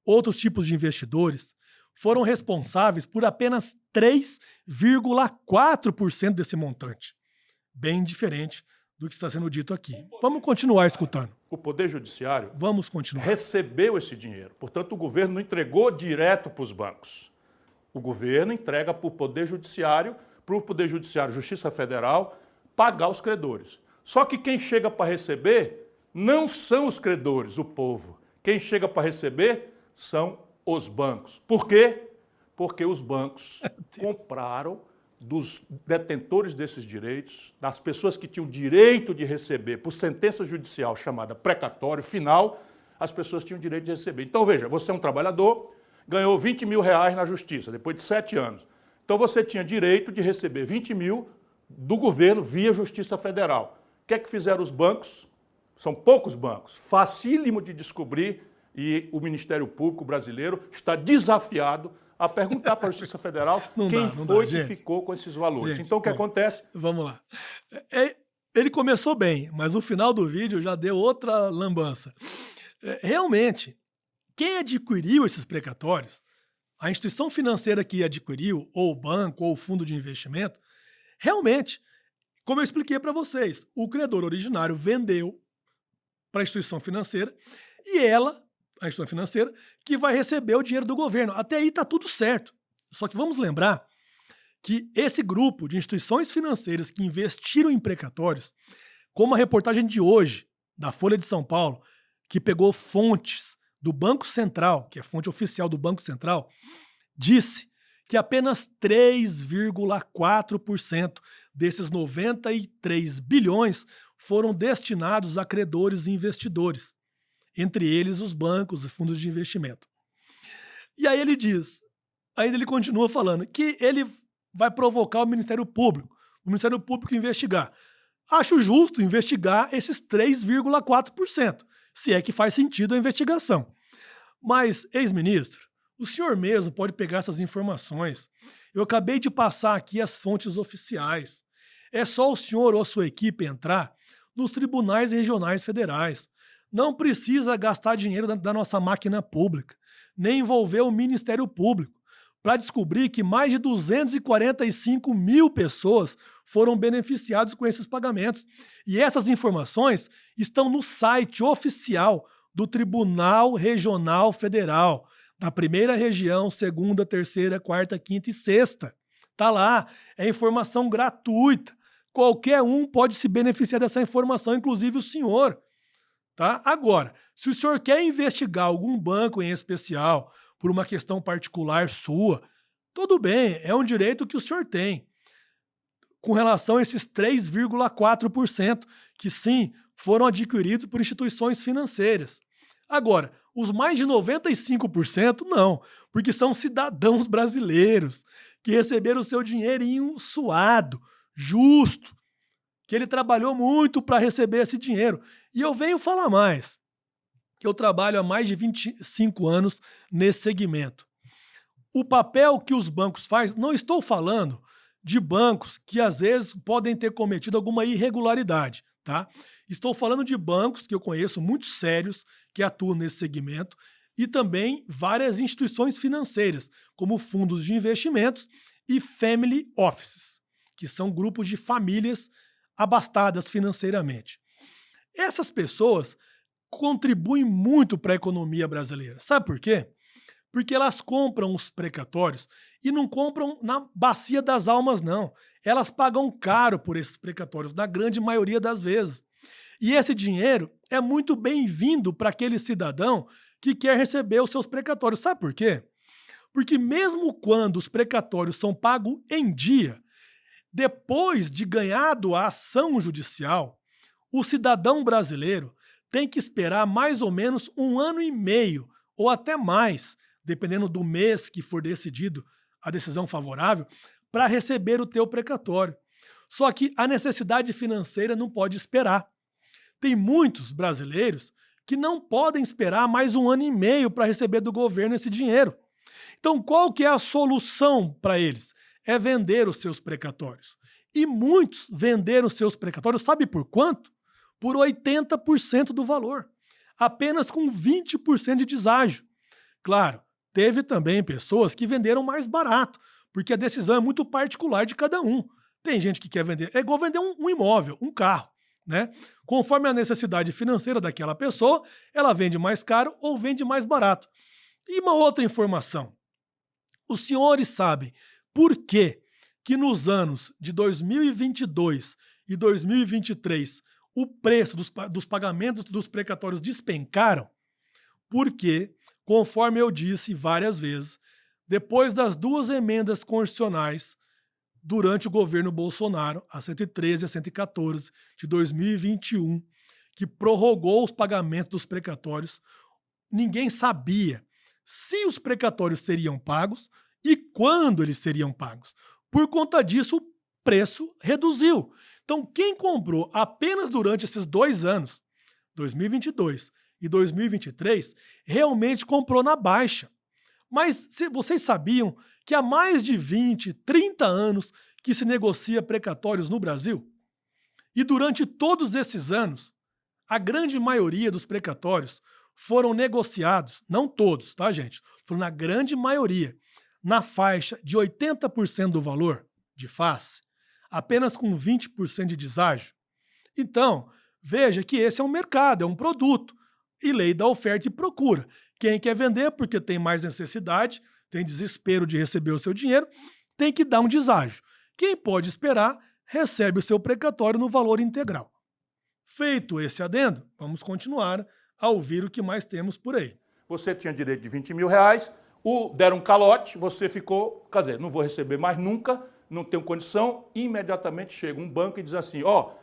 outros tipos de investidores, foram responsáveis por apenas 3,4% desse montante. Bem diferente do que está sendo dito aqui. Vamos continuar escutando. O Poder Judiciário recebeu esse dinheiro. Portanto, o governo não entregou direto para os bancos. O governo entrega para o Poder Judiciário, Justiça Federal, pagar os credores. Só que quem chega para receber não são os credores, o povo. Quem chega para receber são os bancos. Por quê? Porque os bancos compraram dos detentores desses direitos, das pessoas que tinham direito de receber por sentença judicial chamada precatório final, as pessoas tinham direito de receber. Então, veja, você é um trabalhador, ganhou 20 mil reais na justiça, depois de 7 anos. Então, você tinha direito de receber 20 mil do governo via Justiça Federal. O que é que fizeram os bancos? São poucos bancos, facílimo de descobrir, e o Ministério Público brasileiro está desafiado a perguntar para a Justiça Federal quem foi que ficou com esses valores. Gente, então, o que acontece? Vamos lá. Ele começou bem, mas o final do vídeo já deu outra lambança. Realmente, quem adquiriu esses precatórios, a instituição financeira que adquiriu, ou o banco, ou o fundo de investimento, realmente, como eu expliquei para vocês, o credor originário vendeu para a instituição financeira e ela, a instituição financeira, que vai receber o dinheiro do governo. Até aí está tudo certo. Só que vamos lembrar que esse grupo de instituições financeiras que investiram em precatórios, como a reportagem de hoje, da Folha de São Paulo, que pegou fontes do Banco Central, que é fonte oficial do Banco Central, disse que apenas 3,4% desses 93 bilhões foram destinados a credores e investidores, entre eles os bancos e fundos de investimento. E aí ele diz, ainda ele continua falando, que ele vai provocar o Ministério Público investigar. Acho justo investigar esses 3,4%, se é que faz sentido a investigação. Mas, ex-ministro, o senhor mesmo pode pegar essas informações. Eu acabei de passar aqui as fontes oficiais. É só o senhor ou a sua equipe entrar nos tribunais regionais federais. Não precisa gastar dinheiro da nossa máquina pública, nem envolver o Ministério Público, para descobrir que mais de 245 mil pessoas foram beneficiadas com esses pagamentos. E essas informações estão no site oficial do Tribunal Regional Federal, da primeira região, segunda, terceira, quarta, quinta e sexta. Tá lá, é informação gratuita. Qualquer um pode se beneficiar dessa informação, inclusive o senhor. Tá? Agora, se o senhor quer investigar algum banco em especial por uma questão particular sua, tudo bem, é um direito que o senhor tem. Com relação a esses 3,4% que sim, foram adquiridos por instituições financeiras. Agora, os mais de 95% não, porque são cidadãos brasileiros que receberam o seu dinheirinho suado, justo, que ele trabalhou muito para receber esse dinheiro. E eu venho falar mais, que eu trabalho há mais de 25 anos nesse segmento. O papel que os bancos fazem, não estou falando de bancos que às vezes podem ter cometido alguma irregularidade, tá? Estou falando de bancos que eu conheço muito sérios, que atuam nesse segmento, e também várias instituições financeiras, como fundos de investimentos e family offices, que são grupos de famílias abastadas financeiramente. Essas pessoas contribuem muito para a economia brasileira. Sabe por quê? Porque elas compram os precatórios e não compram na bacia das almas, não. Elas pagam caro por esses precatórios, na grande maioria das vezes. E esse dinheiro é muito bem-vindo para aquele cidadão que quer receber os seus precatórios. Sabe por quê? Porque mesmo quando os precatórios são pagos em dia, depois de ganhado a ação judicial, o cidadão brasileiro tem que esperar mais ou menos 1 ano e meio, ou até mais, dependendo do mês que for decidido a decisão favorável, para receber o teu precatório. Só que a necessidade financeira não pode esperar. Tem muitos brasileiros que não podem esperar mais 1 ano e meio para receber do governo esse dinheiro. Então, qual que é a solução para eles? É vender os seus precatórios. E muitos venderam os seus precatórios, sabe por quanto? Por 80% do valor. Apenas com 20% de deságio. Claro, teve também pessoas que venderam mais barato, porque a decisão é muito particular de cada um. Tem gente que quer vender, é igual vender um imóvel, um carro, né? Conforme a necessidade financeira daquela pessoa, ela vende mais caro ou vende mais barato. E uma outra informação. Os senhores sabem por que nos anos de 2022 e 2023 o preço dos pagamentos dos precatórios despencaram? Porque, conforme eu disse várias vezes, depois das 2 emendas constitucionais durante o governo Bolsonaro, a 113 e a 114 de 2021, que prorrogou os pagamentos dos precatórios, ninguém sabia se os precatórios seriam pagos e quando eles seriam pagos. Por conta disso, o preço reduziu. Então, quem comprou apenas durante esses 2 anos, 2022 e 2023, realmente comprou na baixa. Mas vocês sabiam que há mais de 20, 30 anos que se negocia precatórios no Brasil? E durante todos esses anos, a grande maioria dos precatórios foram negociados, não todos, tá, gente? Foram na grande maioria, na faixa de 80% do valor de face, apenas com 20% de deságio. Então, veja que esse é um mercado, é um produto, e lei da oferta e procura. Quem quer vender porque tem mais necessidade, tem desespero de receber o seu dinheiro, tem que dar um deságio. Quem pode esperar, recebe o seu precatório no valor integral. Feito esse adendo, vamos continuar a ouvir o que mais temos por aí. Você tinha direito de 20 mil reais, deram um calote, você ficou, cadê? Não vou receber mais nunca, não tenho condição. Imediatamente chega um banco e diz assim,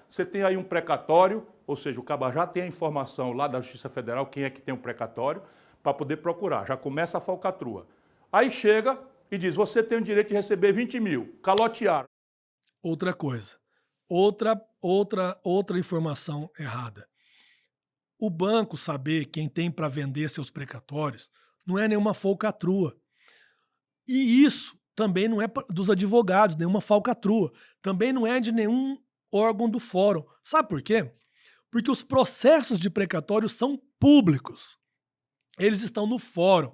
você tem aí um precatório, ou seja, o caba já tem a informação lá da Justiça Federal, quem é que tem o precatório, para poder procurar. Já começa a falcatrua. Aí chega e diz, você tem o direito de receber 20 mil, calotearam. Outra coisa, outra informação errada. O banco saber quem tem para vender seus precatórios não é nenhuma falcatrua. E isso também não é dos advogados, nenhuma falcatrua. Também não é de nenhum órgão do fórum. Sabe por quê? Porque os processos de precatório são públicos. Eles estão no fórum.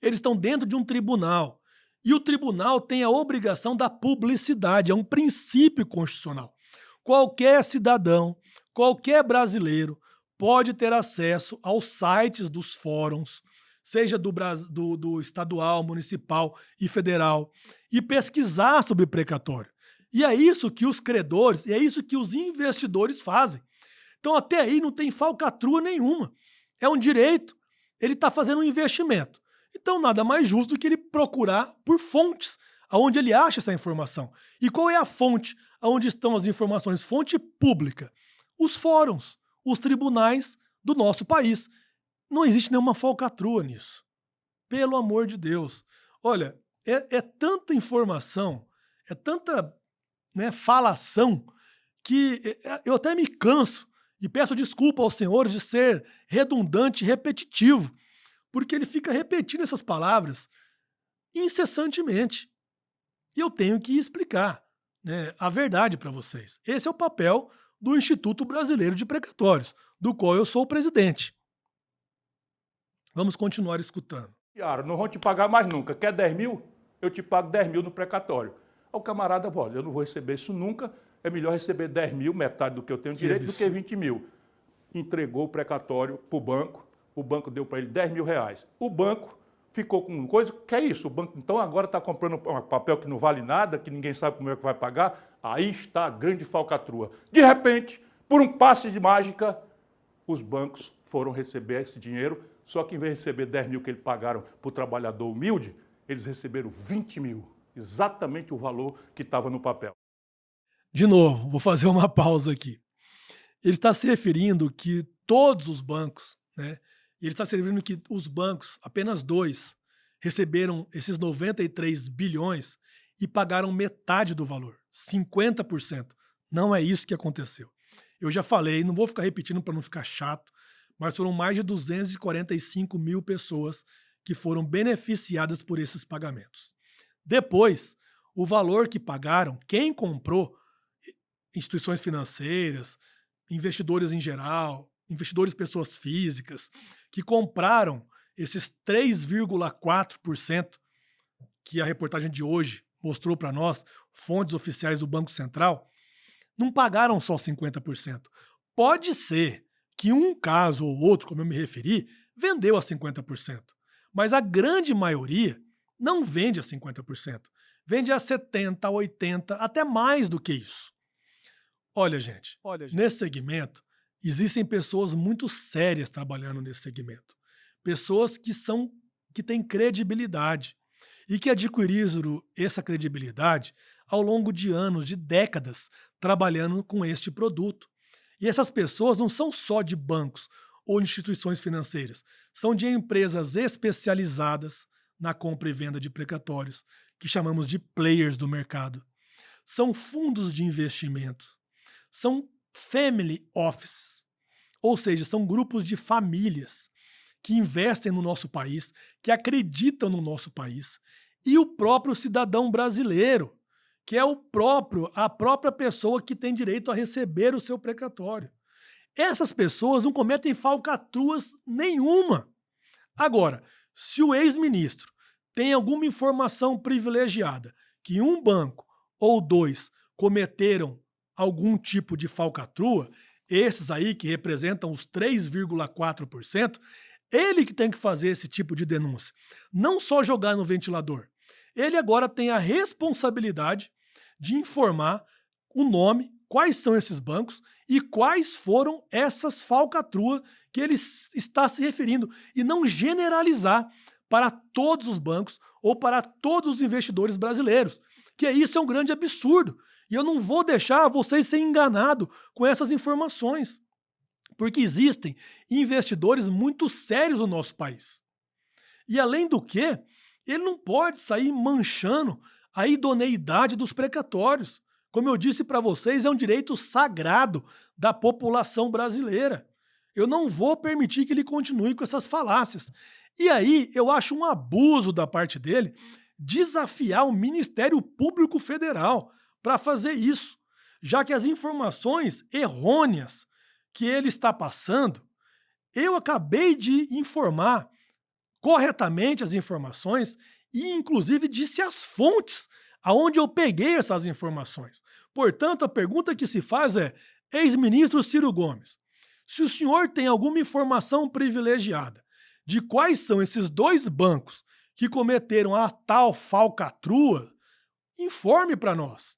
Eles estão dentro de um tribunal. E o tribunal tem a obrigação da publicidade. É um princípio constitucional. Qualquer cidadão, qualquer brasileiro pode ter acesso aos sites dos fóruns, seja do estadual, municipal e federal, e pesquisar sobre precatório. E é isso que os credores, e é isso que os investidores fazem. Então até aí não tem falcatrua nenhuma. É um direito. Ele está fazendo um investimento. Então nada mais justo do que ele procurar por fontes, aonde ele acha essa informação. E qual é a fonte aonde estão as informações? Fonte pública. Os fóruns, os tribunais do nosso país. Não existe nenhuma falcatrua nisso. Pelo amor de Deus. Olha, é tanta informação, é tanta falação, que eu até me canso e peço desculpa aos senhores de ser redundante e repetitivo, porque ele fica repetindo essas palavras incessantemente. E eu tenho que explicar a verdade para vocês. Esse é o papel do Instituto Brasileiro de Precatórios, do qual eu sou o presidente. Vamos continuar escutando. Não vão te pagar mais nunca. Quer 10 mil? Eu te pago 10 mil no precatório. Aí o camarada, olha, eu não vou receber isso nunca, é melhor receber 10 mil, metade do que eu tenho direito, do que 20 mil. Entregou o precatório para o banco deu para ele 10 mil reais. O banco ficou com coisa, que é isso? O banco então agora está comprando um papel que não vale nada, que ninguém sabe como é que vai pagar. Aí está a grande falcatrua. De repente, por um passe de mágica, os bancos foram receber esse dinheiro, só que em vez de receber 10 mil que eles pagaram para o trabalhador humilde, eles receberam 20 mil. Exatamente o valor que estava no papel. De novo, vou fazer uma pausa aqui. Ele está se referindo que todos os bancos, ele está se referindo que os bancos, apenas 2, receberam esses 93 bilhões e pagaram metade do valor, 50%. Não é isso que aconteceu. Eu já falei, não vou ficar repetindo para não ficar chato, mas foram mais de 245 mil pessoas que foram beneficiadas por esses pagamentos. Depois, o valor que pagaram, quem comprou, instituições financeiras, investidores em geral, investidores pessoas físicas, que compraram esses 3,4% que a reportagem de hoje mostrou para nós, fontes oficiais do Banco Central, não pagaram só 50%. Pode ser que um caso ou outro, como eu me referi, vendeu a 50%. Mas a grande maioria não vende a 50%. Vende a 70%, 80%, até mais do que isso. Olha, gente, nesse segmento, existem pessoas muito sérias trabalhando nesse segmento. Pessoas que têm credibilidade e que adquiriram essa credibilidade ao longo de anos, de décadas, trabalhando com este produto. E essas pessoas não são só de bancos ou instituições financeiras, são de empresas especializadas na compra e venda de precatórios, que chamamos de players do mercado. São fundos de investimento, são family offices, ou seja, são grupos de famílias que investem no nosso país, que acreditam no nosso país, e o próprio cidadão brasileiro, que é a própria pessoa que tem direito a receber o seu precatório. Essas pessoas não cometem falcatruas nenhuma. Agora, se o ex-ministro tem alguma informação privilegiada que um banco ou 2 cometeram algum tipo de falcatrua, esses aí que representam os 3,4%, ele que tem que fazer esse tipo de denúncia. Não só jogar no ventilador. ele agora tem a responsabilidade de informar o nome, quais são esses bancos e quais foram essas falcatruas que ele está se referindo, e não generalizar para todos os bancos ou para todos os investidores brasileiros, que isso é um grande absurdo. E eu não vou deixar vocês serem enganados com essas informações, porque existem investidores muito sérios no nosso país. E além do que, ele não pode sair manchando a idoneidade dos precatórios. Como eu disse para vocês, é um direito sagrado da população brasileira. Eu não vou permitir que ele continue com essas falácias. E aí, eu acho um abuso da parte dele desafiar o Ministério Público Federal para fazer isso, já que as informações errôneas que ele está passando, eu acabei de informar corretamente as informações e, inclusive, disse as fontes aonde eu peguei essas informações. Portanto, a pergunta que se faz é: ex-ministro Ciro Gomes, se o senhor tem alguma informação privilegiada de quais são esses 2 bancos que cometeram a tal falcatrua, informe para nós.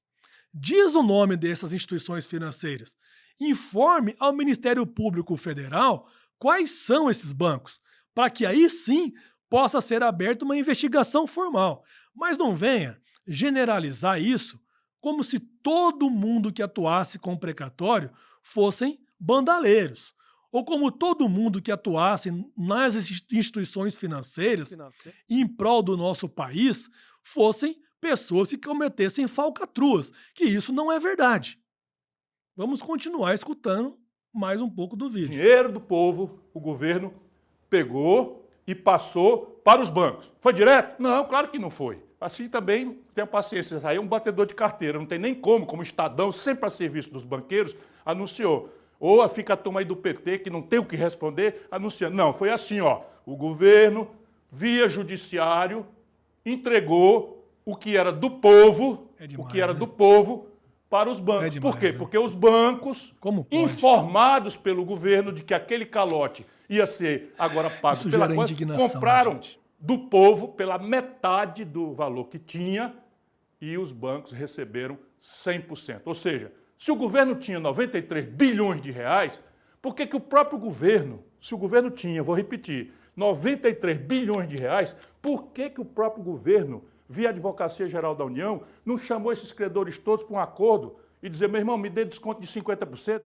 Diz o nome dessas instituições financeiras. Informe ao Ministério Público Federal quais são esses bancos, para que aí sim possa ser aberta uma investigação formal. Mas não venha generalizar isso como se todo mundo que atuasse com precatório fossem bandaleiros, ou como todo mundo que atuasse nas instituições financeiras em prol do nosso país fossem pessoas que cometessem falcatruas, que isso não é verdade. Vamos continuar escutando mais um pouco do vídeo. Dinheiro do povo, o governo pegou e passou para os bancos. Foi direto? Não, claro que não foi. Assim também, tenha paciência, aí é um batedor de carteira, não tem nem como Estadão, sempre a serviço dos banqueiros, anunciou. Ou fica a turma aí do PT, que não tem o que responder, anunciando. Não, foi assim, ó, o governo, via judiciário, entregou o que era do povo, para os bancos. Por quê? Porque os bancos, informados pelo governo de que aquele calote ia ser agora pago pela coisa, compraram do povo pela metade do valor que tinha e os bancos receberam 100%. Ou seja, se o governo tinha 93 bilhões de reais, por que o próprio governo, se o governo tinha, vou repetir, 93 bilhões de reais, por que o próprio governo, via Advocacia Geral da União, não chamou esses credores todos para um acordo e dizer, meu irmão, me dê desconto de 50%?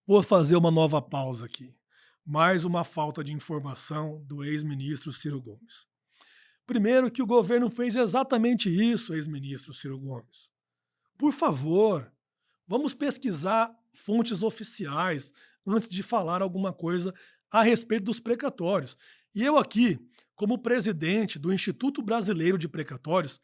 Vou fazer uma nova pausa aqui. Mais uma falta de informação do ex-ministro Ciro Gomes. Primeiro que o governo fez exatamente isso, ex-ministro Ciro Gomes. Por favor, vamos pesquisar fontes oficiais antes de falar alguma coisa a respeito dos precatórios. E eu aqui, como presidente do Instituto Brasileiro de Precatórios,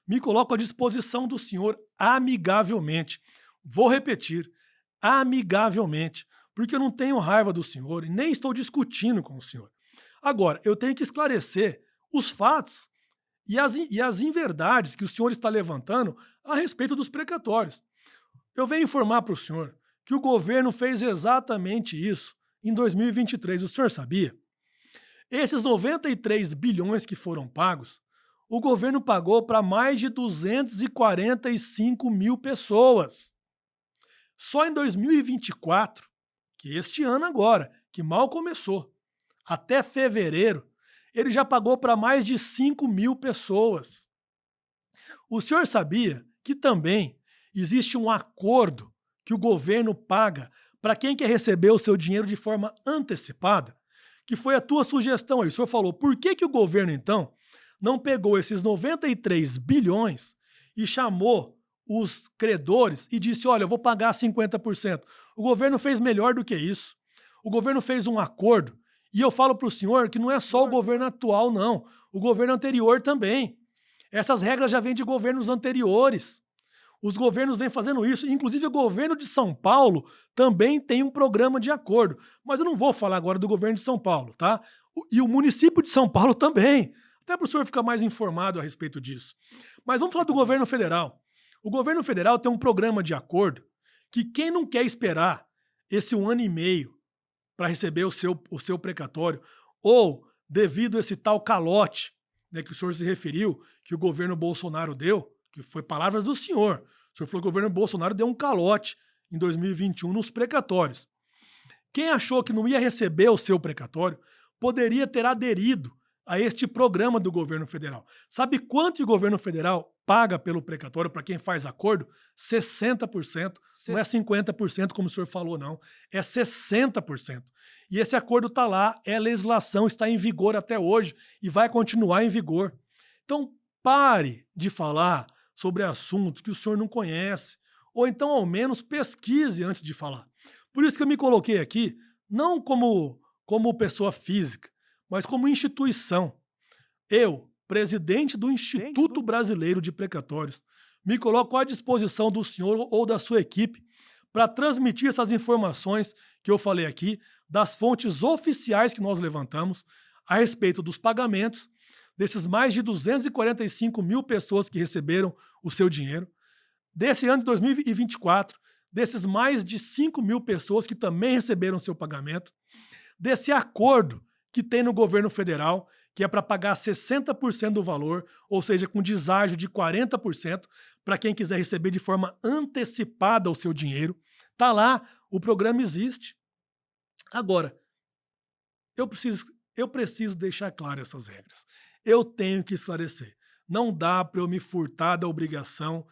me coloco à disposição do senhor amigavelmente. Vou repetir, amigavelmente, porque eu não tenho raiva do senhor e nem estou discutindo com o senhor. Agora, eu tenho que esclarecer os fatos e as inverdades que o senhor está levantando a respeito dos precatórios. Eu venho informar para o senhor que o governo fez exatamente isso em 2023. O senhor sabia? Esses 93 bilhões que foram pagos, o governo pagou para mais de 245 mil pessoas. Só em 2024, que este ano agora, que mal começou, até fevereiro, ele já pagou para mais de 5 mil pessoas. O senhor sabia que também existe um acordo que o governo paga para quem quer receber o seu dinheiro de forma antecipada? Que foi a tua sugestão aí. O senhor falou, por que o governo, então, não pegou esses 93 bilhões e chamou os credores e disse, olha, eu vou pagar 50%. O governo fez melhor do que isso. O governo fez um acordo. E eu falo para o senhor que não é só o governo atual, não. O governo anterior também. Essas regras já vêm de governos anteriores. Os governos vêm fazendo isso. Inclusive, o governo de São Paulo também tem um programa de acordo. Mas eu não vou falar agora do governo de São Paulo, tá? E o município de São Paulo também. Até para o senhor ficar mais informado a respeito disso. Mas vamos falar do governo federal. O governo federal tem um programa de acordo que quem não quer esperar esse 1 ano e meio para receber o seu precatório, ou devido a esse tal calote né, que o senhor se referiu, que o governo Bolsonaro deu, que foi palavras do senhor. O senhor falou que o governo Bolsonaro deu um calote em 2021 nos precatórios. Quem achou que não ia receber o seu precatório poderia ter aderido a este programa do governo federal. Sabe quanto o governo federal paga pelo precatório para quem faz acordo? 60%. Não é 50%, como o senhor falou, não. É 60%. E esse acordo está lá, é legislação, está em vigor até hoje e vai continuar em vigor. Então, pare de falar sobre assuntos que o senhor não conhece, ou então, ao menos, pesquise antes de falar. Por isso que eu me coloquei aqui, não como pessoa física, mas como instituição. Eu, presidente do Instituto Brasileiro de Precatórios, me coloco à disposição do senhor ou da sua equipe para transmitir essas informações que eu falei aqui, das fontes oficiais que nós levantamos, a respeito dos pagamentos, desses mais de 245 mil pessoas que receberam o seu dinheiro, desse ano de 2024, desses mais de 5 mil pessoas que também receberam seu pagamento, desse acordo que tem no governo federal, que é para pagar 60% do valor, ou seja, com deságio de 40%, para quem quiser receber de forma antecipada o seu dinheiro. Tá lá, o programa existe. Agora, eu preciso deixar claro essas regras. Eu tenho que esclarecer. Não dá para eu me furtar da obrigação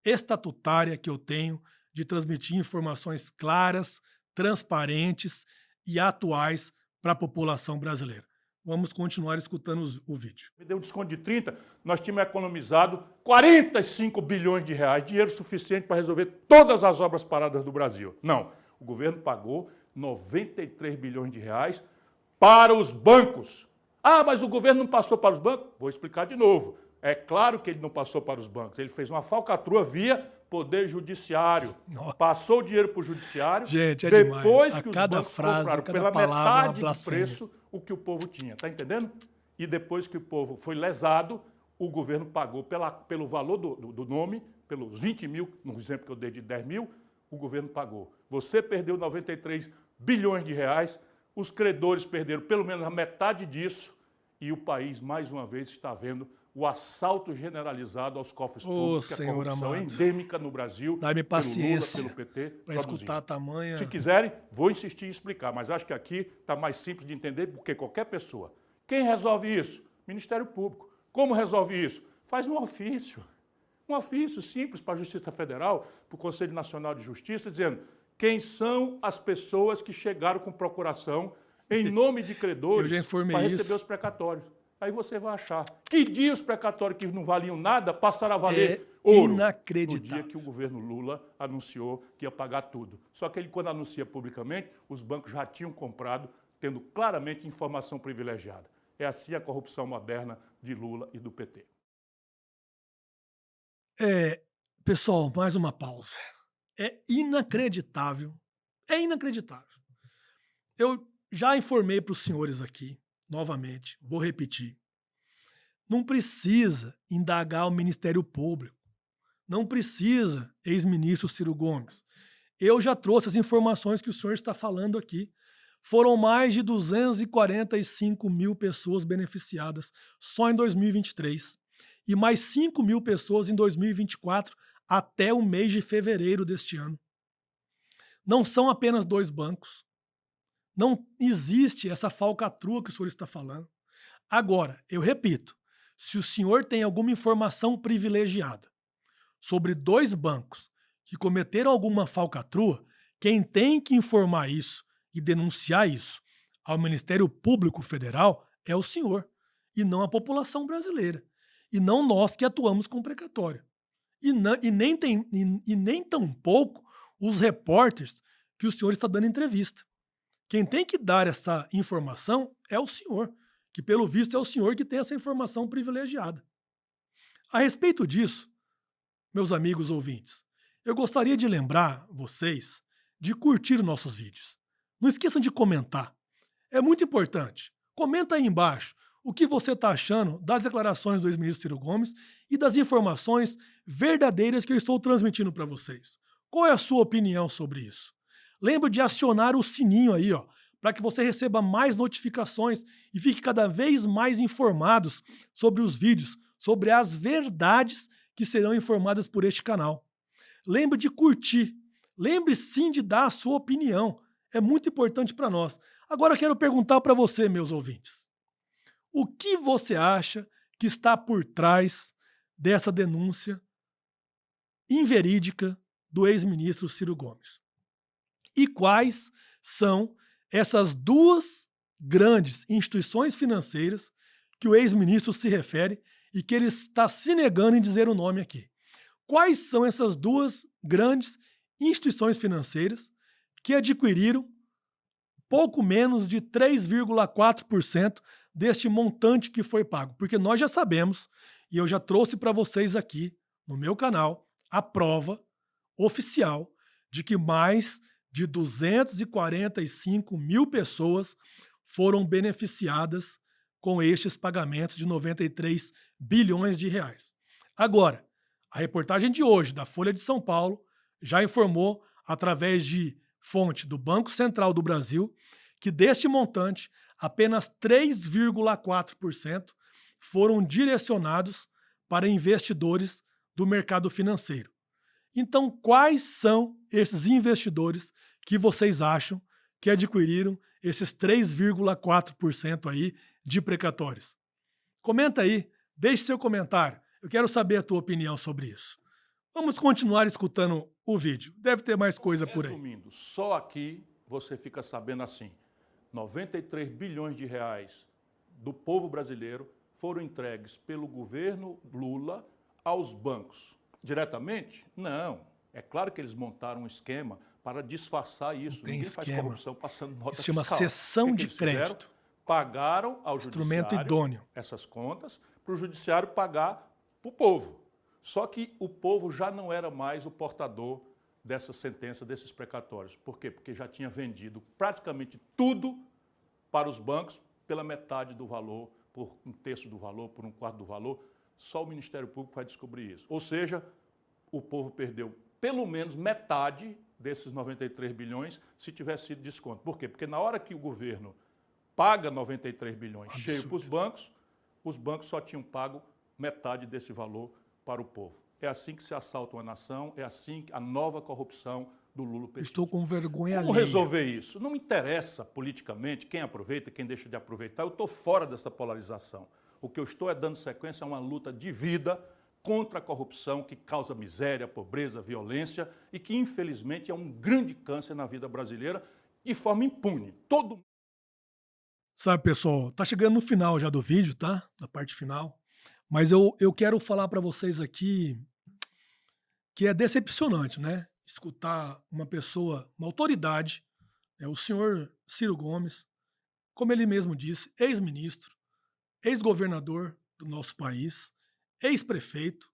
estatutária que eu tenho de transmitir informações claras, transparentes e atuais para a população brasileira. Vamos continuar escutando o vídeo. Me deu um desconto de 30%, nós tínhamos economizado 45 bilhões de reais, dinheiro suficiente para resolver todas as obras paradas do Brasil. Não, o governo pagou 93 bilhões de reais para os bancos. Ah, mas o governo não passou para os bancos? Vou explicar de novo. É claro que ele não passou para os bancos, ele fez uma falcatrua via Poder Judiciário. Nossa. Passou o dinheiro para o Judiciário, gente, é depois demais. que os bancos compraram pela metade do preço o que o povo tinha, tá entendendo? E depois que o povo foi lesado, o governo pagou pelo valor do nome, pelos 20 mil, no exemplo que eu dei de 10 mil, o governo pagou. Você perdeu 93 bilhões de reais, os credores perderam pelo menos a metade disso e o país, mais uma vez, está vendo o assalto generalizado aos cofres públicos, que a corrupção é endêmica no Brasil, dá-me paciência pelo Lula, pelo PT. Para escutar a tamanha... Se quiserem, vou insistir em explicar, mas acho que aqui está mais simples de entender porque qualquer pessoa. Quem resolve isso? Ministério Público. Como resolve isso? Faz um ofício simples para a Justiça Federal, para o Conselho Nacional de Justiça, dizendo quem são as pessoas que chegaram com procuração em nome de credores para receber os precatórios. Aí você vai achar. Que dia os precatórios que não valiam nada passaram a valer ouro? Inacreditável. No dia que o governo Lula anunciou que ia pagar tudo. Só que ele, quando anuncia publicamente, os bancos já tinham comprado, tendo claramente informação privilegiada. É assim a corrupção moderna de Lula e do PT. Pessoal, mais uma pausa. É inacreditável. É inacreditável. Eu já informei para os senhores aqui, novamente, vou repetir. Não precisa indagar o Ministério Público. Não precisa, ex-ministro Ciro Gomes. Eu já trouxe as informações que o senhor está falando aqui. Foram mais de 245 mil pessoas beneficiadas só em 2023 e mais 5 mil pessoas em 2024 até o mês de fevereiro deste ano. Não são apenas 2 bancos. Não existe essa falcatrua que o senhor está falando. Agora, eu repito, se o senhor tem alguma informação privilegiada sobre 2 bancos que cometeram alguma falcatrua, quem tem que informar isso e denunciar isso ao Ministério Público Federal é o senhor, e não a população brasileira, e não nós que atuamos com precatório. E nem tampouco os repórteres que o senhor está dando entrevista. Quem tem que dar essa informação é o senhor, que pelo visto é o senhor que tem essa informação privilegiada. A respeito disso, meus amigos ouvintes, eu gostaria de lembrar vocês de curtir nossos vídeos. Não esqueçam de comentar. É muito importante. Comenta aí embaixo o que você está achando das declarações do ex-ministro Ciro Gomes e das informações verdadeiras que eu estou transmitindo para vocês. Qual é a sua opinião sobre isso? Lembre de acionar o sininho aí, para que você receba mais notificações e fique cada vez mais informados sobre os vídeos, sobre as verdades que serão informadas por este canal. Lembre de curtir, lembre sim de dar a sua opinião, é muito importante para nós. Agora eu quero perguntar para você, meus ouvintes, o que você acha que está por trás dessa denúncia inverídica do ex-ministro Ciro Gomes? E quais são essas duas grandes instituições financeiras que o ex-ministro se refere e que ele está se negando em dizer o nome aqui? Quais são essas duas grandes instituições financeiras que adquiriram pouco menos de 3,4% deste montante que foi pago? Porque nós já sabemos, e eu já trouxe para vocês aqui no meu canal, a prova oficial de que mais de 245 mil pessoas foram beneficiadas com estes pagamentos de 93 bilhões de reais. Agora, a reportagem de hoje da Folha de São Paulo já informou, através de fonte do Banco Central do Brasil, que deste montante, apenas 3,4% foram direcionados para investidores do mercado financeiro. Então, quais são esses investidores que vocês acham que adquiriram esses 3,4% aí de precatórios? Comenta aí, deixe seu comentário. Eu quero saber a tua opinião sobre isso. Vamos continuar escutando o vídeo. Deve ter mais coisa por aí. Resumindo, só aqui você fica sabendo assim, 93 bilhões de reais do povo brasileiro foram entregues pelo governo Lula aos bancos. Diretamente? Não. É claro que eles montaram um esquema para disfarçar isso. Ninguém faz corrupção passando nota fiscal. Isso chama cessão de crédito. Pagaram ao instrumento judiciário idôneo. Essas contas para o judiciário pagar para o povo. Só que o povo já não era mais o portador dessa sentença, desses precatórios. Por quê? Porque já tinha vendido praticamente tudo para os bancos pela metade do valor, por um terço do valor, por um quarto do valor. Só o Ministério Público vai descobrir isso. Ou seja, o povo perdeu pelo menos metade desses 93 bilhões se tivesse sido desconto. Por quê? Porque na hora que o governo paga 93 bilhões cheio para os bancos só tinham pago metade desse valor para o povo. É assim que se assalta uma nação, é assim que a nova corrupção do Lula persiste. Estou com vergonha alheia. Como resolver isso? Não me interessa politicamente quem aproveita, quem deixa de aproveitar. Eu estou fora dessa polarização. O que eu estou é dando sequência a uma luta de vida contra a corrupção que causa miséria, pobreza, violência e que, infelizmente, é um grande câncer na vida brasileira de forma impune. Sabe, pessoal, tá chegando no final já do vídeo, tá? Da parte final. Mas eu quero falar para vocês aqui que é decepcionante, né? Escutar uma pessoa, uma autoridade, o senhor Ciro Gomes, como ele mesmo disse, ex-ministro, ex-governador do nosso país, ex-prefeito,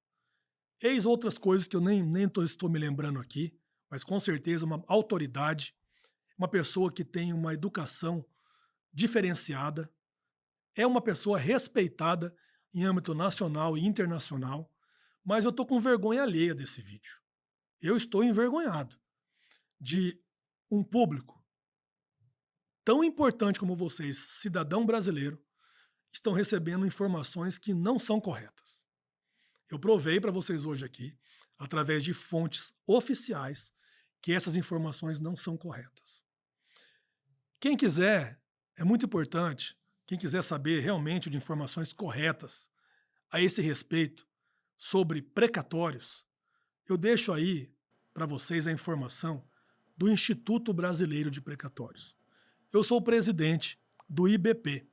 ex-outras coisas que eu nem estou me lembrando aqui, mas com certeza uma autoridade, uma pessoa que tem uma educação diferenciada, é uma pessoa respeitada em âmbito nacional e internacional, mas eu estou com vergonha alheia desse vídeo. Eu estou envergonhado de um público tão importante como vocês, cidadão brasileiro, estão recebendo informações que não são corretas. Eu provei para vocês hoje aqui, através de fontes oficiais, que essas informações não são corretas. Quem quiser, é muito importante, quem quiser saber realmente de informações corretas a esse respeito sobre precatórios, eu deixo aí para vocês a informação do Instituto Brasileiro de Precatórios. Eu sou o presidente do IBP,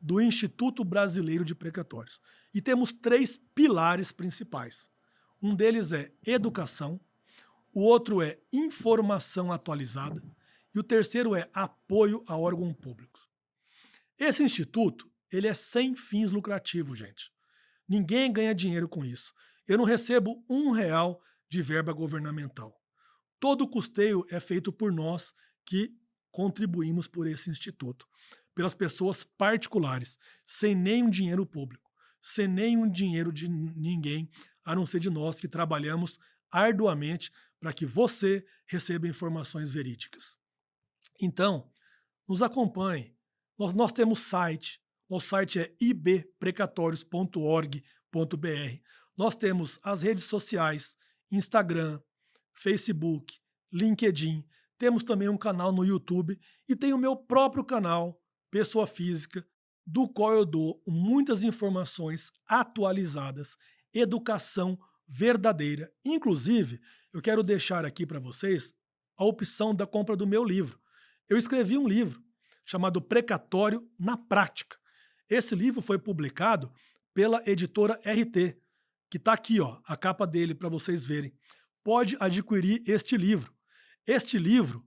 do Instituto Brasileiro de Precatórios. E temos 3 pilares principais. Um deles é educação, o outro é informação atualizada e o terceiro é apoio a órgãos públicos. Esse instituto, ele é sem fins lucrativos, gente. Ninguém ganha dinheiro com isso. Eu não recebo R$1 de verba governamental. Todo o custeio é feito por nós que contribuímos por esse instituto, pelas pessoas particulares, sem nenhum dinheiro público, sem nenhum dinheiro de ninguém, a não ser de nós que trabalhamos arduamente para que você receba informações verídicas. Então, nos acompanhe. Nós temos site, o site é ibprecatórios.org.br. Nós temos as redes sociais, Instagram, Facebook, LinkedIn, temos também um canal no YouTube e tem o meu próprio canal, Pessoa Física, do qual eu dou muitas informações atualizadas, educação verdadeira. Inclusive, eu quero deixar aqui para vocês a opção da compra do meu livro. Eu escrevi um livro chamado Precatório na Prática. Esse livro foi publicado pela editora RT, que está aqui, ó, a capa dele para vocês verem. Pode adquirir este livro. Este livro,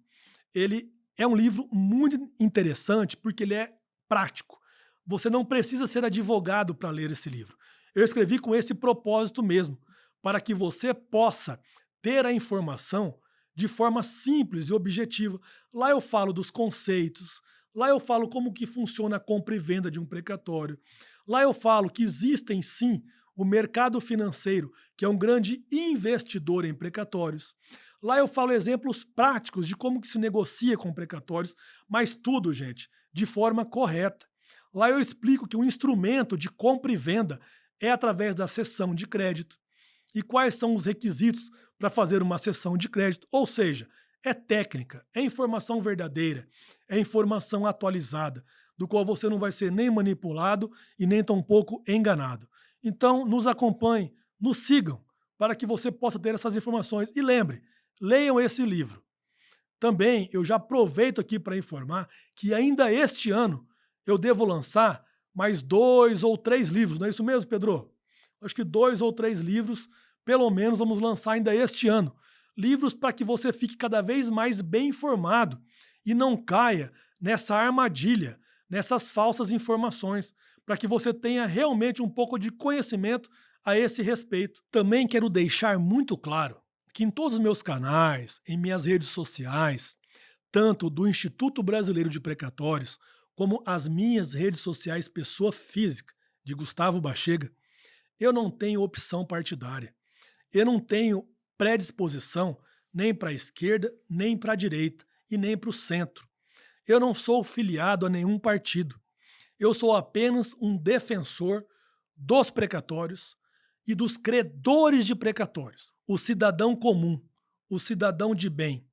ele é um livro muito interessante porque ele é prático. Você não precisa ser advogado para ler esse livro. Eu escrevi com esse propósito mesmo, para que você possa ter a informação de forma simples e objetiva. Lá eu falo dos conceitos, lá eu falo como que funciona a compra e venda de um precatório. Lá eu falo que existem sim o mercado financeiro, que é um grande investidor em precatórios. Lá eu falo exemplos práticos de como que se negocia com precatórios, mas tudo, gente, de forma correta. Lá eu explico que o instrumento de compra e venda é através da cessão de crédito e quais são os requisitos para fazer uma cessão de crédito, ou seja, é técnica, é informação verdadeira, é informação atualizada, do qual você não vai ser nem manipulado e nem tampouco enganado. Então, nos acompanhem, nos sigam, para que você possa ter essas informações. E lembre, leiam esse livro. Também, eu já aproveito aqui para informar que ainda este ano eu devo lançar mais 2 ou 3 livros, não é isso mesmo, Pedro? Acho que 2 ou 3 livros, pelo menos, vamos lançar ainda este ano. Livros para que você fique cada vez mais bem informado e não caia nessa armadilha, nessas falsas informações, para que você tenha realmente um pouco de conhecimento a esse respeito. Também quero deixar muito claro que em todos os meus canais, em minhas redes sociais, tanto do Instituto Brasileiro de Precatórios, como as minhas redes sociais Pessoa Física, de Gustavo Bachega, eu não tenho opção partidária. Eu não tenho predisposição nem para a esquerda, nem para a direita e nem para o centro. Eu não sou filiado a nenhum partido. Eu sou apenas um defensor dos precatórios e dos credores de precatórios. O cidadão comum, o cidadão de bem,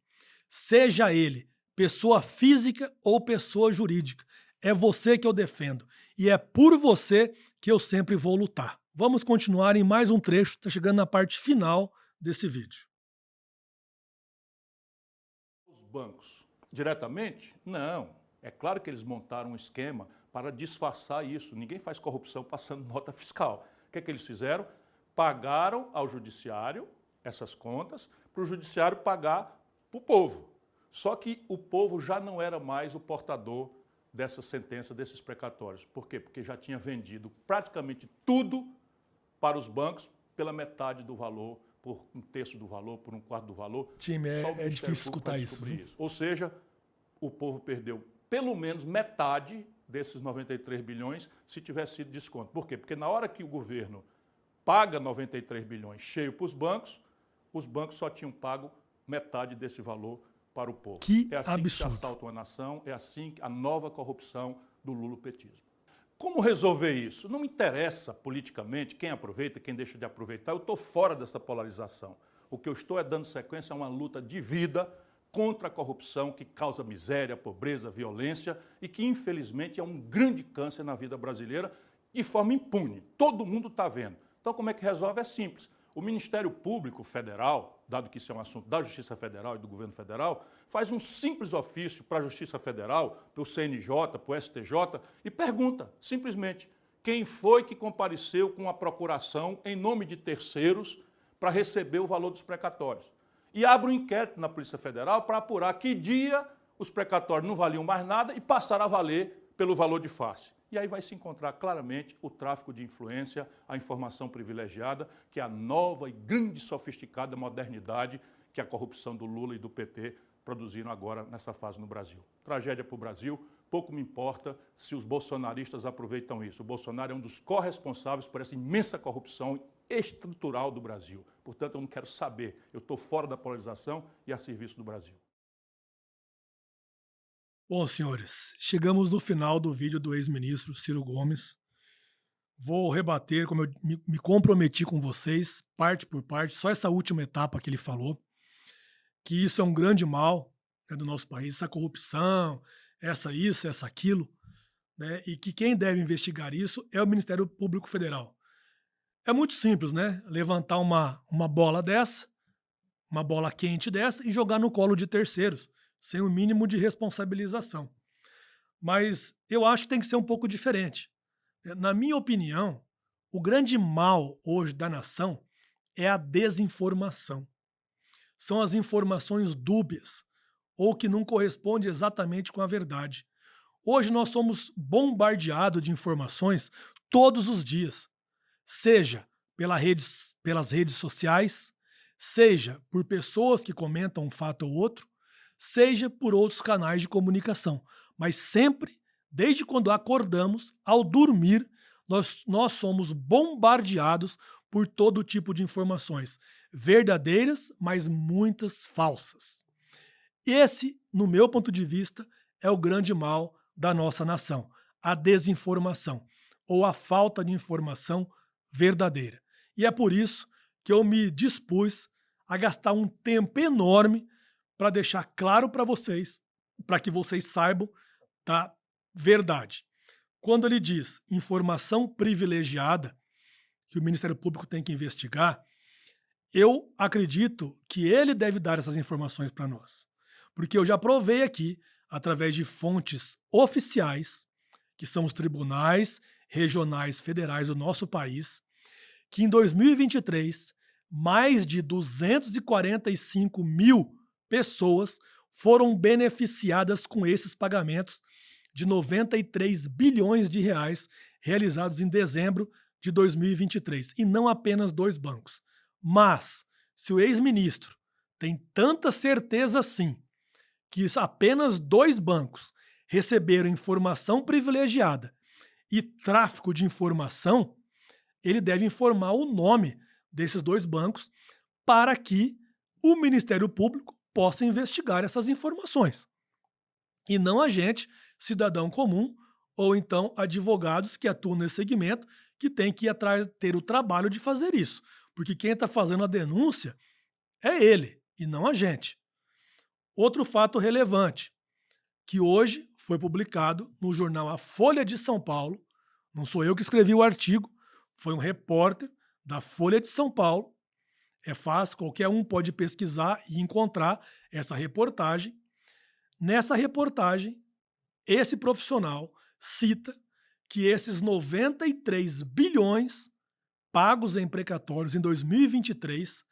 seja ele pessoa física ou pessoa jurídica. É você que eu defendo e é por você que eu sempre vou lutar. Vamos continuar em mais um trecho, está chegando na parte final desse vídeo. Os bancos, diretamente? Não. É claro que eles montaram um esquema para disfarçar isso. Ninguém faz corrupção passando nota fiscal. O que é que eles fizeram? Pagaram ao judiciário essas contas, para o judiciário pagar para o povo. Só que o povo já não era mais o portador dessa sentença, desses precatórios. Por quê? Porque já tinha vendido praticamente tudo para os bancos pela metade do valor, por 1/3 do valor, por 1/4 do valor. Time, é difícil escutar isso. Ou seja, o povo perdeu pelo menos metade desses 93 bilhões se tivesse sido desconto. Por quê? Porque na hora que o governo paga 93 bilhões cheio para os bancos só tinham pago metade desse valor para o povo. Que é assim absurdo. Que se assalta uma nação, é assim a nova corrupção do lulopetismo. Como resolver isso? Não me interessa politicamente quem aproveita, quem deixa de aproveitar. Eu estou fora dessa polarização. O que eu estou é dando sequência a uma luta de vida contra a corrupção que causa miséria, pobreza, violência e que, infelizmente, é um grande câncer na vida brasileira de forma impune. Todo mundo está vendo. Então, como é que resolve? É simples. O Ministério Público Federal, dado que isso é um assunto da Justiça Federal e do Governo Federal, faz um simples ofício para a Justiça Federal, para o CNJ, para o STJ, e pergunta, simplesmente, quem foi que compareceu com a procuração em nome de terceiros para receber o valor dos precatórios. E abre um inquérito na Polícia Federal para apurar que dia os precatórios não valiam mais nada e passaram a valer pelo valor de face. E aí vai se encontrar claramente o tráfico de influência, a informação privilegiada, que é a nova e grande sofisticada modernidade que a corrupção do Lula e do PT produziram agora nessa fase no Brasil. Tragédia para o Brasil, pouco me importa se os bolsonaristas aproveitam isso. O Bolsonaro é um dos corresponsáveis por essa imensa corrupção estrutural do Brasil. Portanto, eu não quero saber. Eu estou fora da polarização e a serviço do Brasil. Bom, senhores, chegamos no final do vídeo do ex-ministro Ciro Gomes. Vou rebater, como eu me comprometi com vocês, parte por parte, só essa última etapa que ele falou, que isso é um grande mal, né, do nosso país, essa corrupção, isso, essa aquilo, né, e que quem deve investigar isso é o Ministério Público Federal. É muito simples, né? Levantar uma bola dessa, uma bola quente dessa e jogar no colo de terceiros, sem o mínimo de responsabilização. Mas eu acho que tem que ser um pouco diferente. Na minha opinião, o grande mal hoje da nação é a desinformação. São as informações dúbias ou que não correspondem exatamente com a verdade. Hoje nós somos bombardeados de informações todos os dias, seja pelas redes sociais, seja por pessoas que comentam um fato ou outro, seja por outros canais de comunicação. Mas sempre, desde quando acordamos, ao dormir, nós somos bombardeados por todo tipo de informações, verdadeiras, mas muitas falsas. Esse, no meu ponto de vista, é o grande mal da nossa nação, a desinformação, ou a falta de informação verdadeira. E é por isso que eu me dispus a gastar um tempo enorme para deixar claro para vocês, para que vocês saibam da verdade. Quando ele diz informação privilegiada, que o Ministério Público tem que investigar, eu acredito que ele deve dar essas informações para nós. Porque eu já provei aqui, através de fontes oficiais, que são os tribunais regionais federais do nosso país, que em 2023, mais de 245 mil pessoas foram beneficiadas com esses pagamentos de 93 bilhões de reais realizados em dezembro de 2023, e não apenas 2 bancos. Mas, se o ex-ministro tem tanta certeza assim que apenas 2 bancos receberam informação privilegiada e tráfico de informação, ele deve informar o nome desses 2 bancos para que o Ministério Público possa investigar essas informações. E não a gente, cidadão comum, ou então advogados que atuam nesse segmento, que tem que ir atrás, ter o trabalho de fazer isso. Porque quem está fazendo a denúncia é ele, e não a gente. Outro fato relevante, que hoje foi publicado no jornal A Folha de São Paulo, não sou eu que escrevi o artigo, foi um repórter da Folha de São Paulo. É fácil, qualquer um pode pesquisar e encontrar essa reportagem. Nessa reportagem, esse profissional cita que esses 93 bilhões pagos em precatórios em 2023,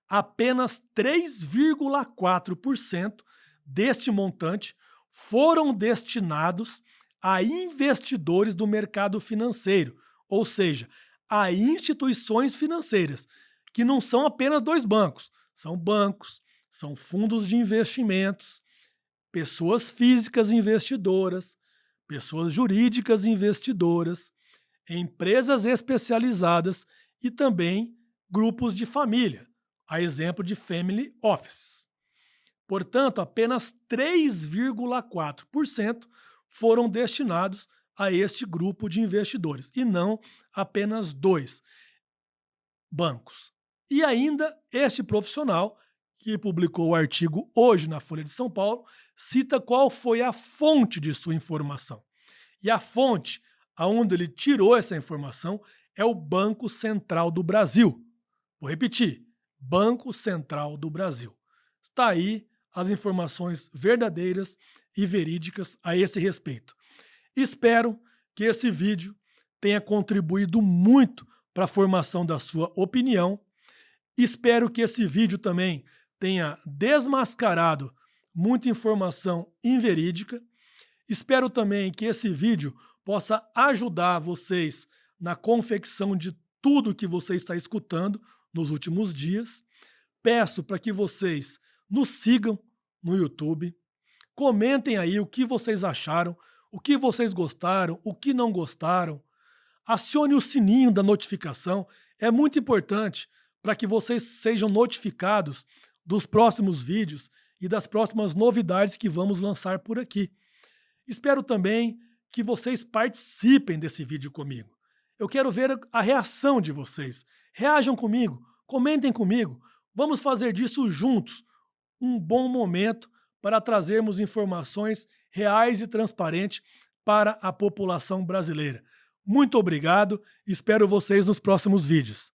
apenas 3,4% deste montante foram destinados a investidores do mercado financeiro, ou seja, a instituições financeiras, que não são apenas 2 bancos, são fundos de investimentos, pessoas físicas investidoras, pessoas jurídicas investidoras, empresas especializadas e também grupos de família, a exemplo de family offices. Portanto, apenas 3,4% foram destinados a este grupo de investidores, e não apenas 2 bancos. E ainda este profissional, que publicou o artigo hoje na Folha de São Paulo, cita qual foi a fonte de sua informação. E a fonte aonde ele tirou essa informação é o Banco Central do Brasil. Vou repetir, Banco Central do Brasil. Está aí as informações verdadeiras e verídicas a esse respeito. Espero que esse vídeo tenha contribuído muito para a formação da sua opinião. Espero que esse vídeo também tenha desmascarado muita informação inverídica. Espero também que esse vídeo possa ajudar vocês na confecção de tudo que você está escutando nos últimos dias. Peço para que vocês nos sigam no YouTube, comentem aí o que vocês acharam, o que vocês gostaram, o que não gostaram. Acione o sininho da notificação, é muito importante para que vocês sejam notificados dos próximos vídeos e das próximas novidades que vamos lançar por aqui. Espero também que vocês participem desse vídeo comigo. Eu quero ver a reação de vocês. Reajam comigo, comentem comigo. Vamos fazer disso juntos um bom momento para trazermos informações reais e transparentes para a população brasileira. Muito obrigado, espero vocês nos próximos vídeos.